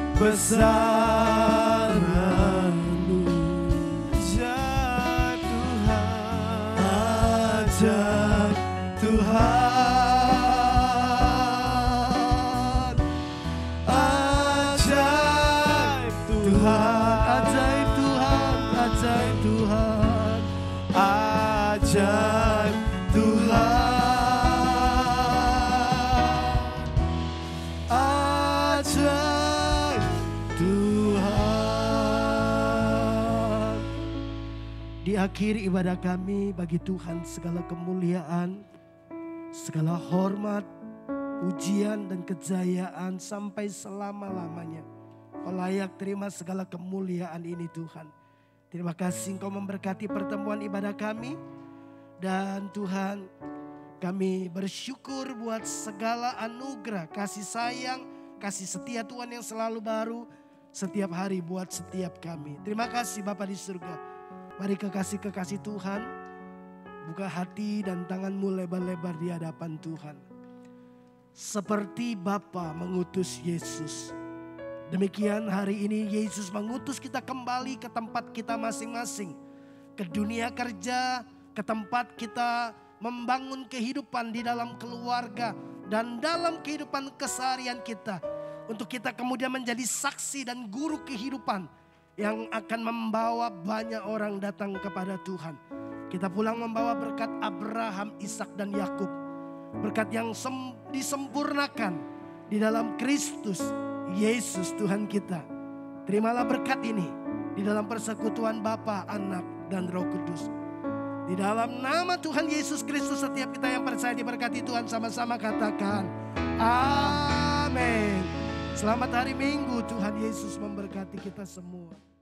kebesaran-Mu, ajaib Tuhan, ajaib Tuhan, ajaib Tuhan, ajaib Tuhan, ajaib Tuhan, ajaib Tuhan, ajaib Tuhan. Di akhir ibadah kami, bagi Tuhan segala kemuliaan, segala hormat, pujian dan kejayaan sampai selama-lamanya. Kau layak terima segala kemuliaan ini Tuhan. Terima kasih Engkau memberkati pertemuan ibadah kami. Dan Tuhan, kami bersyukur buat segala anugerah, kasih sayang, kasih setia Tuhan yang selalu baru setiap hari buat setiap kami. Terima kasih Bapa di surga. Mari kekasih-kekasih Tuhan, buka hati dan tanganmu lebar-lebar di hadapan Tuhan. Seperti Bapa mengutus Yesus Demikian hari ini Yesus mengutus kita kembali ke tempat kita masing-masing. Ke dunia kerja, ke tempat kita membangun kehidupan di dalam keluarga dan dalam kehidupan keseharian kita. Untuk kita kemudian menjadi saksi dan guru kehidupan yang akan membawa banyak orang datang kepada Tuhan. Kita pulang membawa berkat Abraham, Ishak dan Yakub. Berkat yang disempurnakan di dalam Kristus Yesus Tuhan kita. Terimalah berkat ini di dalam persekutuan Bapa, Anak dan Roh Kudus. Di dalam nama Tuhan Yesus Kristus, setiap kita yang percaya diberkati Tuhan, sama-sama katakan amin. Selamat hari Minggu, Tuhan Yesus memberkati kita semua.